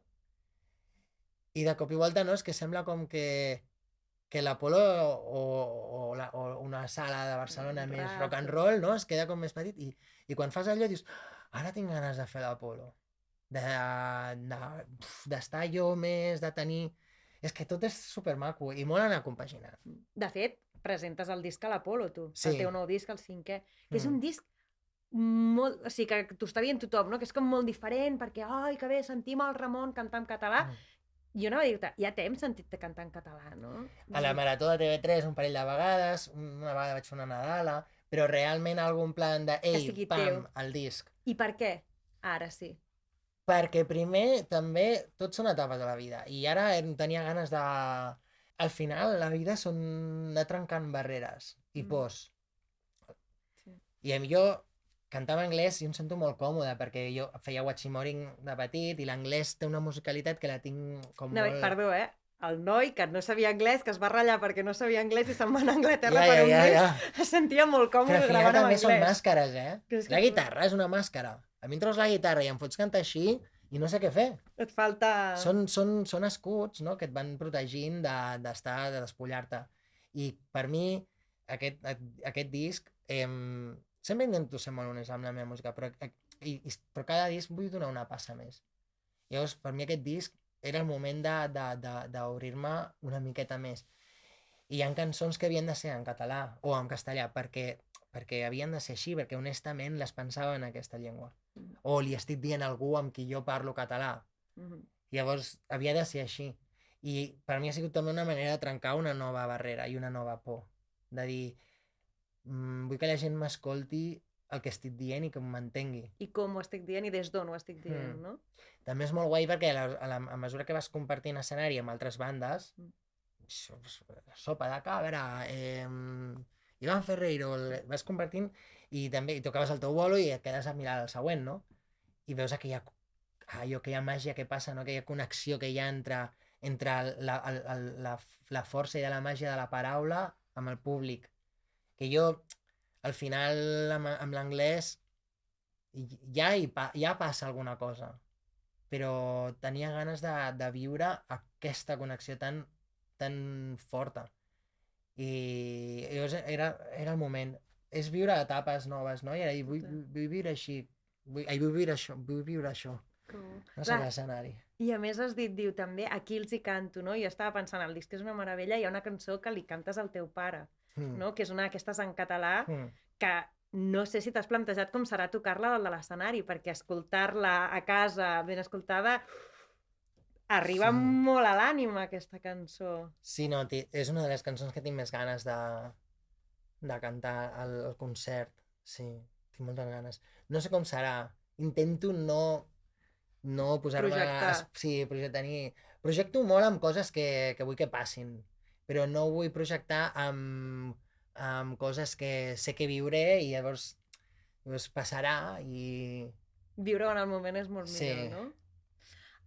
C: i de cop i volta no, és que sembla com que l'Apolo o una sala de Barcelona més rock and roll, no? Es queda com més petit, i quan fas allò dius, ara tinc ganes de fer l'Apolo. D'estar jo més, de tenir... És que tot és supermaco i molt anar compaginat.
B: De fet, presentes el disc a l'Apolo, tu.
C: Sí.
B: El teu nou disc, el 5è. Que és un disc molt... O sigui, que t'ho està dient tothom, no? Que és com molt diferent, perquè, ai, que bé, sentim el Ramon cantar en català. Jo anava a dir-te, ja t'hem sentit cantar en català, no?
C: A la Marató de TV3 un parell de vegades, una vegada vaig fer una Nadala, però realment algun plan de, ei, pam, el disc.
B: I per què? Ara sí.
C: Perquè primer també tot són etapes de la vida i ara tenia ganes de... Al final la vida són anar trencant barreres i pors.
B: Sí.
C: I jo cantava anglès i em sento molt còmode perquè jo feia watchimoring de petit i l'anglès té una musicalitat que la tinc com molt...
B: Perdó, el noi que no sabia anglès, que es va ratllar perquè no sabia anglès i se'n va anar a Anglaterra per un mes, es sentia molt còmode gravant en anglès.
C: Però al final també són màscares,
B: Que
C: La guitarra és una màscara. A mi em treus la guitarra i em fots cantar així i no sé què fer.
B: Et falta...
C: Són escuts, no?, que et van protegint de despullar-te. I per mi, aquest disc, sempre intento ser molt honest amb la meva música, però cada disc vull donar una passa més. Llavors, per mi aquest disc era el moment d'obrir-me una miqueta més. I hi ha cançons que havien de ser en català o en castellà, perquè havien de ser així, perquè honestament les pensava en aquesta llengua. O li estic dient a algú amb qui jo parlo català. Llavors havia de ser així. I per mi ha sigut també una manera de trencar una nova barrera i una nova por. De dir, vull que la gent m'escolti el que estic dient i que m'entengui.
B: I com ho estic dient i des d'on ho estic dient, no?
C: També és molt guai perquè a mesura que vas compartint escenari amb altres bandes, Sopa de Cabra, Iván Ferreiro, vas compartint i també tocaves el teu bolo i et quedes a mirar el següent, no? I veus aquella màgia que passa, no? Aquella connexió que hi ha entre la força i la màgia de la paraula amb el públic. Que jo, al final, amb l'anglès, ja passa alguna cosa, però tenia ganes de viure aquesta connexió tan forta. I llavors era el moment. És viure etapes noves, no? I ara vull viure així. Vull viure això. No sé l'escenari.
B: I a més has dit, diu també, aquí els hi canto, no? Jo estava pensant, el disc és una meravella, hi ha una cançó que li cantes al teu pare, no? Que és una d'aquestes en català, que no sé si t'has plantejat com serà tocar-la dalt de l'escenari, perquè escoltar-la a casa, ben escoltada, arriba molt a l'ànima, aquesta cançó.
C: Sí, no, és una de les cançons que tinc més ganes de cantar al concert. Sí, tinc moltes ganes. No sé com serà. Intento no posar-me...
B: Projectar.
C: Sí, projecto molt amb coses que vull que passin, però no vull projectar amb coses que sé que viuré i llavors passarà i...
B: Viure-ho en el moment és molt millor, no?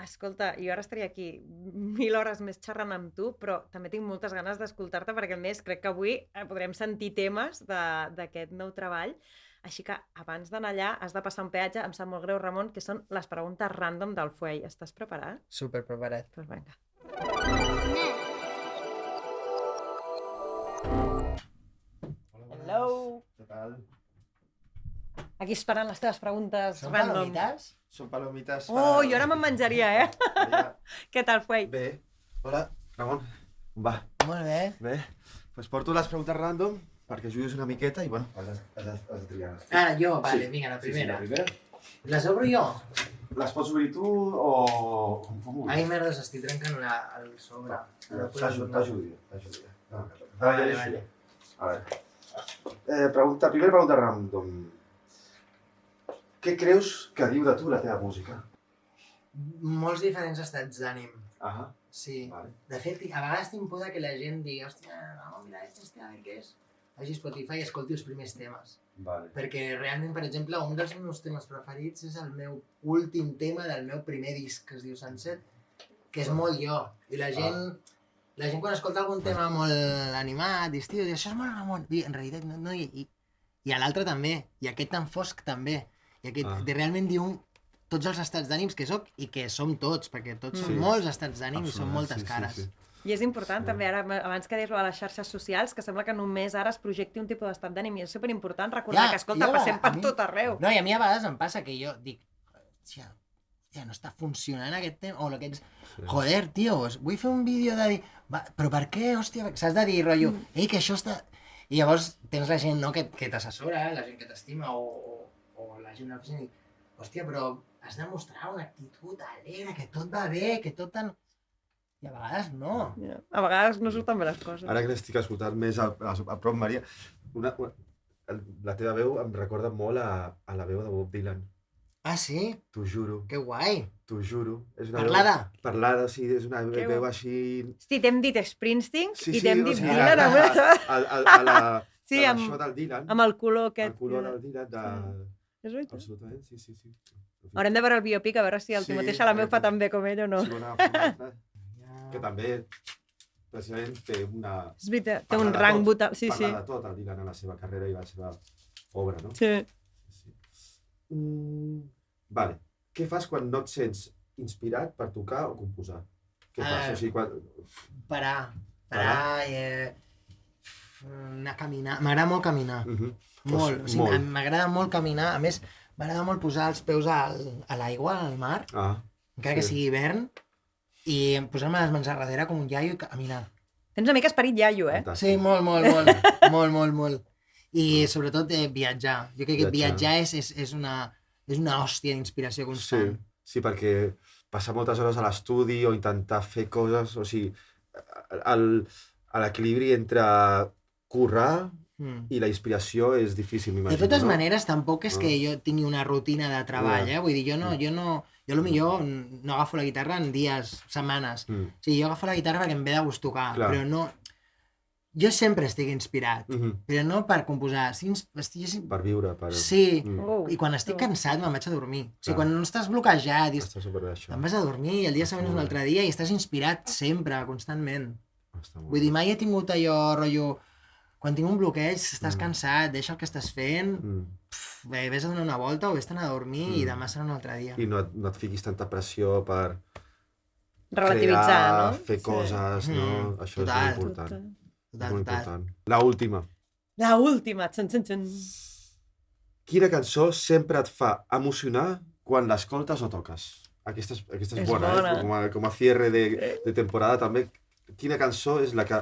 B: Escolta, jo ara estaria aquí 1000 hores més xerrant amb tu, però també tinc moltes ganes d'escoltar-te perquè, a més, crec que avui podrem sentir temes d'aquest nou treball. Així que, abans d'anar allà, has de passar un peatge, em sap molt greu, Ramon, que són les preguntes random del Fuell. Estàs preparat?
C: Super preparat.
B: Doncs vinga.
D: Hola,
B: Hello.
D: ¿Qué tal?
B: Aquí esperant les teves preguntes
C: Són
B: random.
C: palomites?
D: Són palomites...
B: Oh, jo ara me'n menjaria, Què tal, Fuey?
D: Bé. Hola, Ramon. Va.
C: Molt bé.
D: Bé. Pues porto les preguntes random perquè juguis una miqueta i, bueno, has de triar.
C: Ah, jo? Vale, vinga, la primera.
D: Sí, la primera.
C: Les obro jo?
D: Les pots obrir tu o... com vulguis.
C: Ai, merda, s'estic trencant el sobre.
D: T'ajudi.
C: Vale.
D: A veure. Primera pregunta random. Què creus que diu de tu la teva música?
C: Molts diferents estats d'ànim.
D: Ahà.
C: Sí.
D: Vale.
C: De fet, a vegades tinc por que la gent digui hòstia, no, mira, a veure què és. Vagi a Spotify i escolti els primers temes.
D: Vale.
C: Perquè realment, per exemple, un dels meus temes preferits és el meu últim tema del meu primer disc, que es diu Sunset, que és molt jo. I la gent quan escolta algun tema molt animat, dius, tio, això és molt Ramon. I en realitat no, i a l'altre també, i aquest tan fosc també. I aquest realment diu tots els estats d'ànims que soc i que som tots, perquè tots són molts estats d'ànim i són moltes cares.
B: I és important també, ara, abans que deies a les xarxes socials, que sembla que només ara es projecti un tipus d'estat d'ànim i és superimportant recordar que, escolta, passem per tot arreu.
C: No, i a mi a vegades em passa que jo dic, hòstia, no està funcionant aquest tema, o aquests... Joder, tio, vull fer un vídeo de dir... Però per què, hòstia, s'has de dir, rotllo, ei, que això està... I llavors tens la gent, no?, que t'assessora, la gent que t'estima, o la gent de l'oficina, i dic, hòstia, però has de mostrar una actitud alegre, que tot va bé, que tot tan... I a vegades no.
B: A vegades no surten bé les coses.
D: Ara que l'estic escoltant més a prop, Maria, la teva veu em recorda molt a la veu de Bob Dylan.
C: Ah, sí?
D: T'ho juro.
C: Que guai.
D: T'ho juro.
C: Parlada?
D: Parlada, sí, és una veu així...
B: Hosti, t'hem dit Springsteen i t'hem dit
D: sigui,
B: Dylan.
D: Sí, això del Dylan.
B: Amb el color aquest.
D: El color del Dylan de...
B: És veritat?
D: Absolutament, sí.
B: Haurem de veure el biopic a veure si el Timothée Chalamet fa tan bé com ell o no.
D: Que també, precisament, té una...
B: És veritat, té un rang brutal. Sí, sí.
D: Parla de tot el Dylan en la seva carrera i la seva obra, no?
B: Sí.
D: Vale. Què fas quan no et sents inspirat per tocar o composar? Què fas? O sigui, quan...
C: Parar i... anar a caminar. M'agrada molt caminar. Molt. O sigui, m'agrada molt caminar. A més, m'agrada molt posar els peus a l'aigua, al mar, encara que sigui hivern, i posar-me les mans a darrere com un iaio i caminar.
B: Tens una mica esperit iaio, eh?
C: Sí, molt. Molt. I sobretot viatjar. Jo crec que viatjar és una hòstia d'inspiració constant.
D: Sí, perquè passar moltes hores a l'estudi o intentar fer coses, o sigui, l'equilibri entre currar i la inspiració és difícil, m'imagino.
C: De totes maneres, tampoc és que jo tingui una rutina de treball, Vull dir, jo potser no agafo la guitarra en dies, setmanes. O sigui, jo agafo la guitarra perquè em ve de gust tocar, però no... Jo sempre estic inspirat, però no per composar.
D: Per viure, per...
C: Sí, i quan estic cansat me'n vaig a dormir. O sigui, quan no estàs bloquejat, te'n vas a dormir i el dia següent és un altre dia i estàs inspirat sempre, constantment. Vull dir, mai he tingut allò, rotllo... Quan tinc un bloqueig, estàs cansat, deixa el que estàs fent, vés a donar una volta o vés a anar a dormir i demà serà un altre dia.
D: I no et fiquis tanta pressió per...
B: relativitzar, no?
D: Fer coses, no? Això és molt important.
C: Total.
D: La última.
B: La última, txan.
D: Quina cançó sempre et fa emocionar quan l'escoltes o toques? Aquesta és bona, com a cierre de temporada també. Quina cançó és la que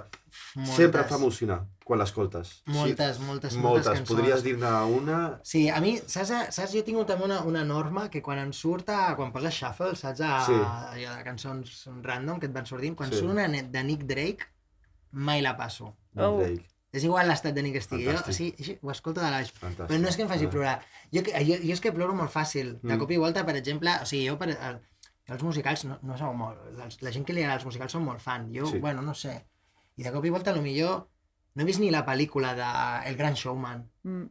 D: sempre et fa emocionar quan l'escoltes?
C: Moltes cançons.
D: Podries dir-ne una?
C: Sí, a mi, saps? Jo tinc també una norma que quan poses shuffle, saps? Allò de cançons random que et van sortint, quan surt una de Nick Drake, mai la passo. És igual l'estat de Nick que estigui. Jo ho escolto de l'Aix. Però no és que em faci plorar. Jo és que ploro molt fàcil. De cop i volta, per exemple, o sigui, jo els musicals no sou molt... La gent que li agrada els musicals són molt fan. Jo, bueno, no sé. I de cop i volta, potser no he vist ni la pel·lícula de El Gran Showman.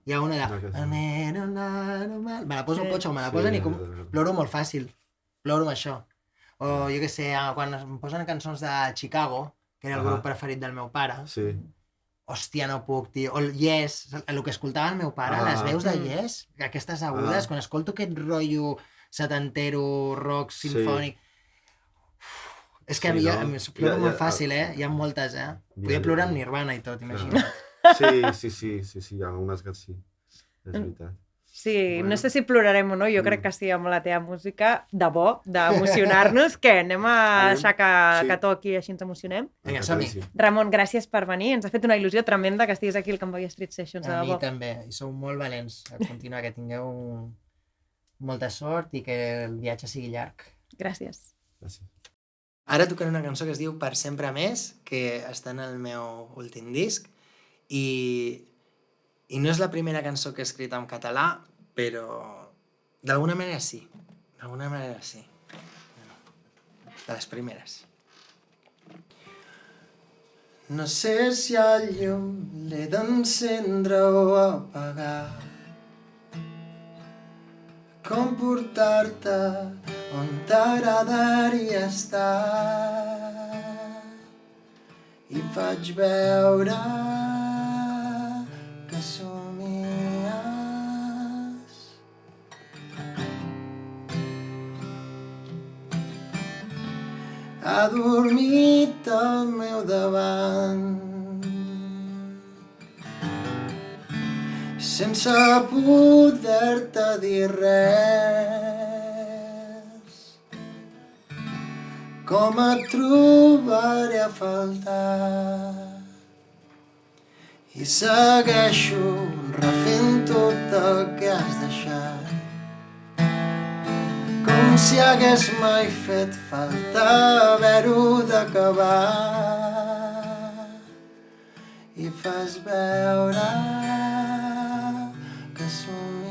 C: Hi ha una de... Me la poso al cotxe o me la posen i ploro molt fàcil. Ploro amb això. O jo què sé, quan em posen cançons de Chicago, que era el grup preferit del meu pare, hòstia, no puc, tio. O el Yes, el que escoltava el meu pare, les veus de Yes, aquestes agudes, quan escolto aquest rotllo setantero, rock, sinfònic... És que jo ploro molt fàcil, Hi ha moltes, Podria plorar amb Nirvana i tot, imagina't.
D: Sí, hi ha algunes que sí, és veritat.
B: Sí, no sé si plorarem o no, jo crec que sí amb la teva música, de bo, d'emocionar-nos, que anem a deixar que toqui i així ens emocionem.
C: Vinga, som-hi.
B: Ramon, gràcies per venir, ens ha fet una il·lusió tremenda que estiguis aquí al Cambodia Street Sessions, de
C: A mi
B: debò.
C: també, i sou molt valents a continuar, que tingueu molta sort i que el viatge sigui llarg.
B: Gràcies.
C: Ara tocaré una cançó que es diu Per sempre més, que està en el meu últim disc, i no és la primera cançó que he escrit en català, però d'alguna manera sí. D'alguna manera sí. De les primeres. No sé si el llum l'he d'encendre o apagar. Com portar-te on t'agradaria estar. I faig veure que somies. Adormit al meu davant, sense poder-te dir res. Com et trobaré a faltar? I segueixo refent tot el que has deixat, com si hagués mai fet falta haver-ho d'acabar. I fas veure que somies.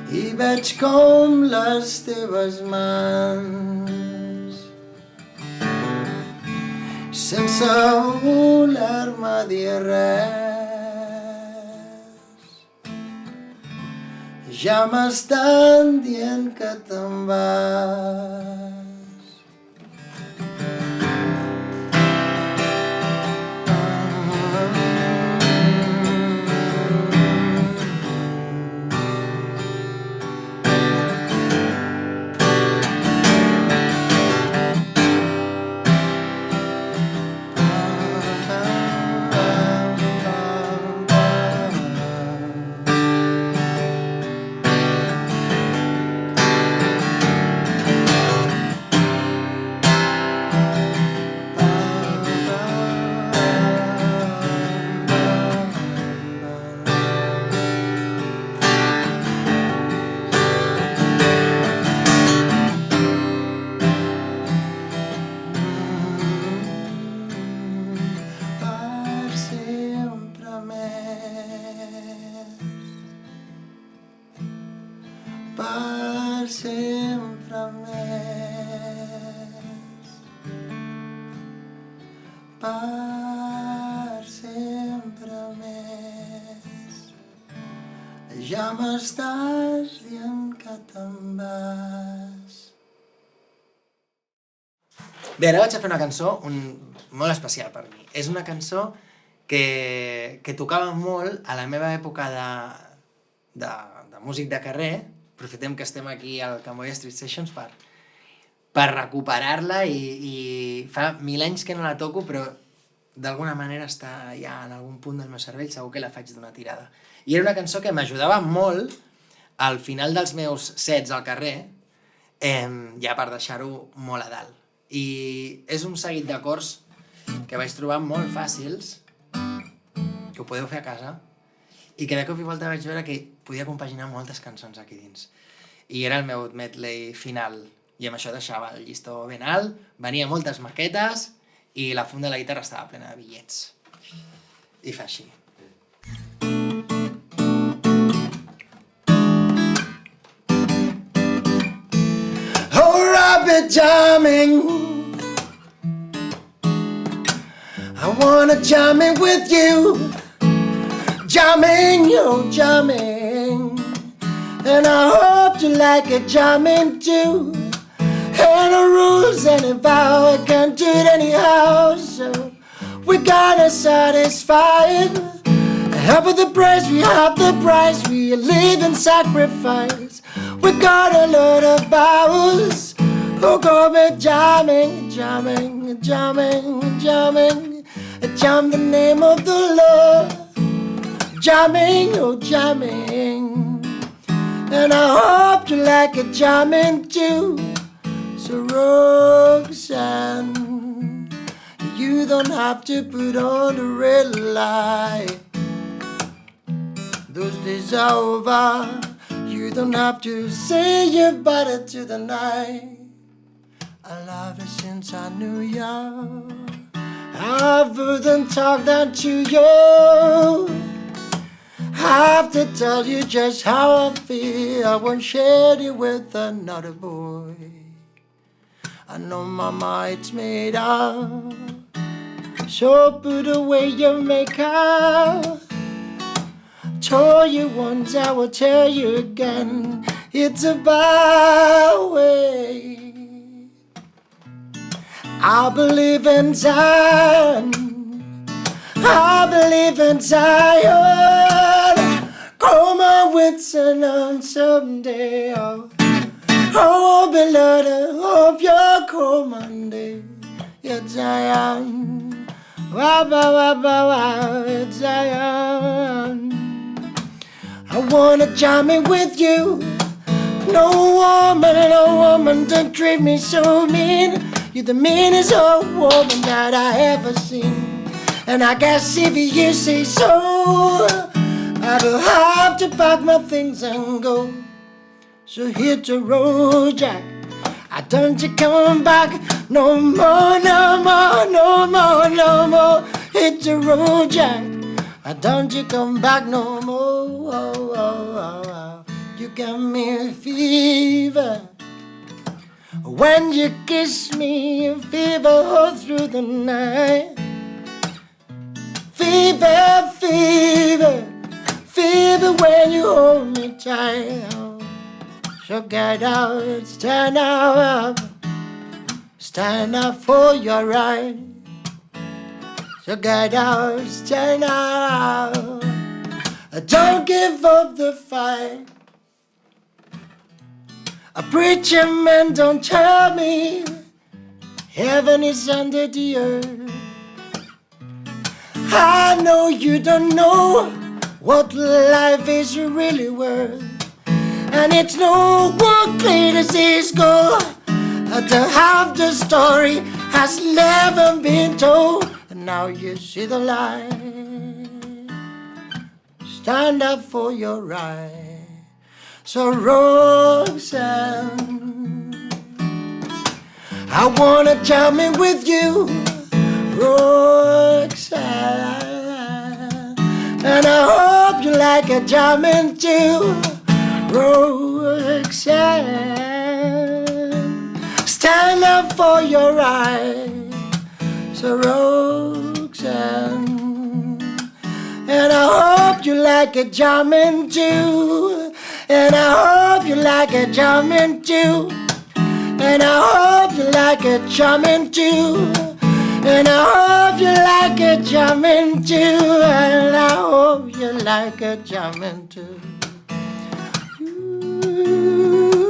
C: I veig com les teves mans, sense voler-me dir res, ja m'estan dient que te'n vas. Per sempre més, per sempre més, ja m'estàs dient que te'n vas. Bé, ara vaig a fer una cançó molt especial per mi. És una cançó que tocava molt a la meva època de músic de carrer. Aprofitem que estem aquí al Cambodia Street Sessions per recuperar-la i fa 1000 anys que no la toco, però d'alguna manera està ja en algun punt del meu cervell, segur que la faig d'una tirada. I era una cançó que m'ajudava molt al final dels meus sets al carrer, ja per deixar-ho molt a dalt. I és un seguit d'acords que vaig trobar molt fàcils, que ho podeu fer a casa, i que de cop i volta vaig veure que podia compaginar moltes cançons aquí dins. I era el meu medley final. I amb això deixava el llistó ben alt, venia moltes maquetes i la funda de la guitarra estava plena de bitllets. I fa així. Oh, Robert jamming, I wanna jam in with you. Jamming, you're jamming, and I hope you like it jamming too. Ain't no rules anyhow, I can't do it anyhow, so we gotta satisfy it. Half of the price, we have the price, we live in sacrifice. We got a lot of vows, Oh, go be jamming, jamming, jamming, jamming. Jam the name of the Lord. Jamming, oh jamming. And I hope you like it jamming too. So Roxanne, you don't have to put on the red light. Those days are over. You don't have to say your body to the night. I love you since I knew you. I wouldn't talk down to you. Have to tell you just how I feel. I won't share it with another boy. I know my mind's made up, so put away your makeup. Told you once, I will tell you again. It's a byway. I believe in Zion. I believe in Zion. Come on, Winston, on someday. Oh, beloved, I hope you'll come Monday. It's Zion. Wow, wow, wow, wow, wow, it's Zion. I wanna jam it with you. No woman, don't treat me so mean. You're the meanest old woman that I ever seen. And I guess if you say so, I will have to pack my things and go. So hit the road, Jack. I don't you come back no more, no more, no more, no more. Hit the road, Jack. I don't you come back no more. Oh, oh, oh, oh. You got me a fever. When you kiss me, a fever all through the night. Fever, fever, fever when you hold me tight. So get out, stand up for your right. So get out, stand up, don't give up the fight. A preacher man, don't tell me heaven is under the earth. I know you don't know what life is really worth. And it's no more clear as this goal. To have the story has never been told. And now you see the light. Stand up for your right. So Roxanne, I wanna jam in with you, Roxanne. And I hope you like a jamming too, Roxanne. Stand up for your right, so Roxanne. And I hope you like a jamming too. And I hope you like a jamming too. And I hope you like a jamming too. And I hope you like a jamming too. And I hope you like a jamming too. Ooh.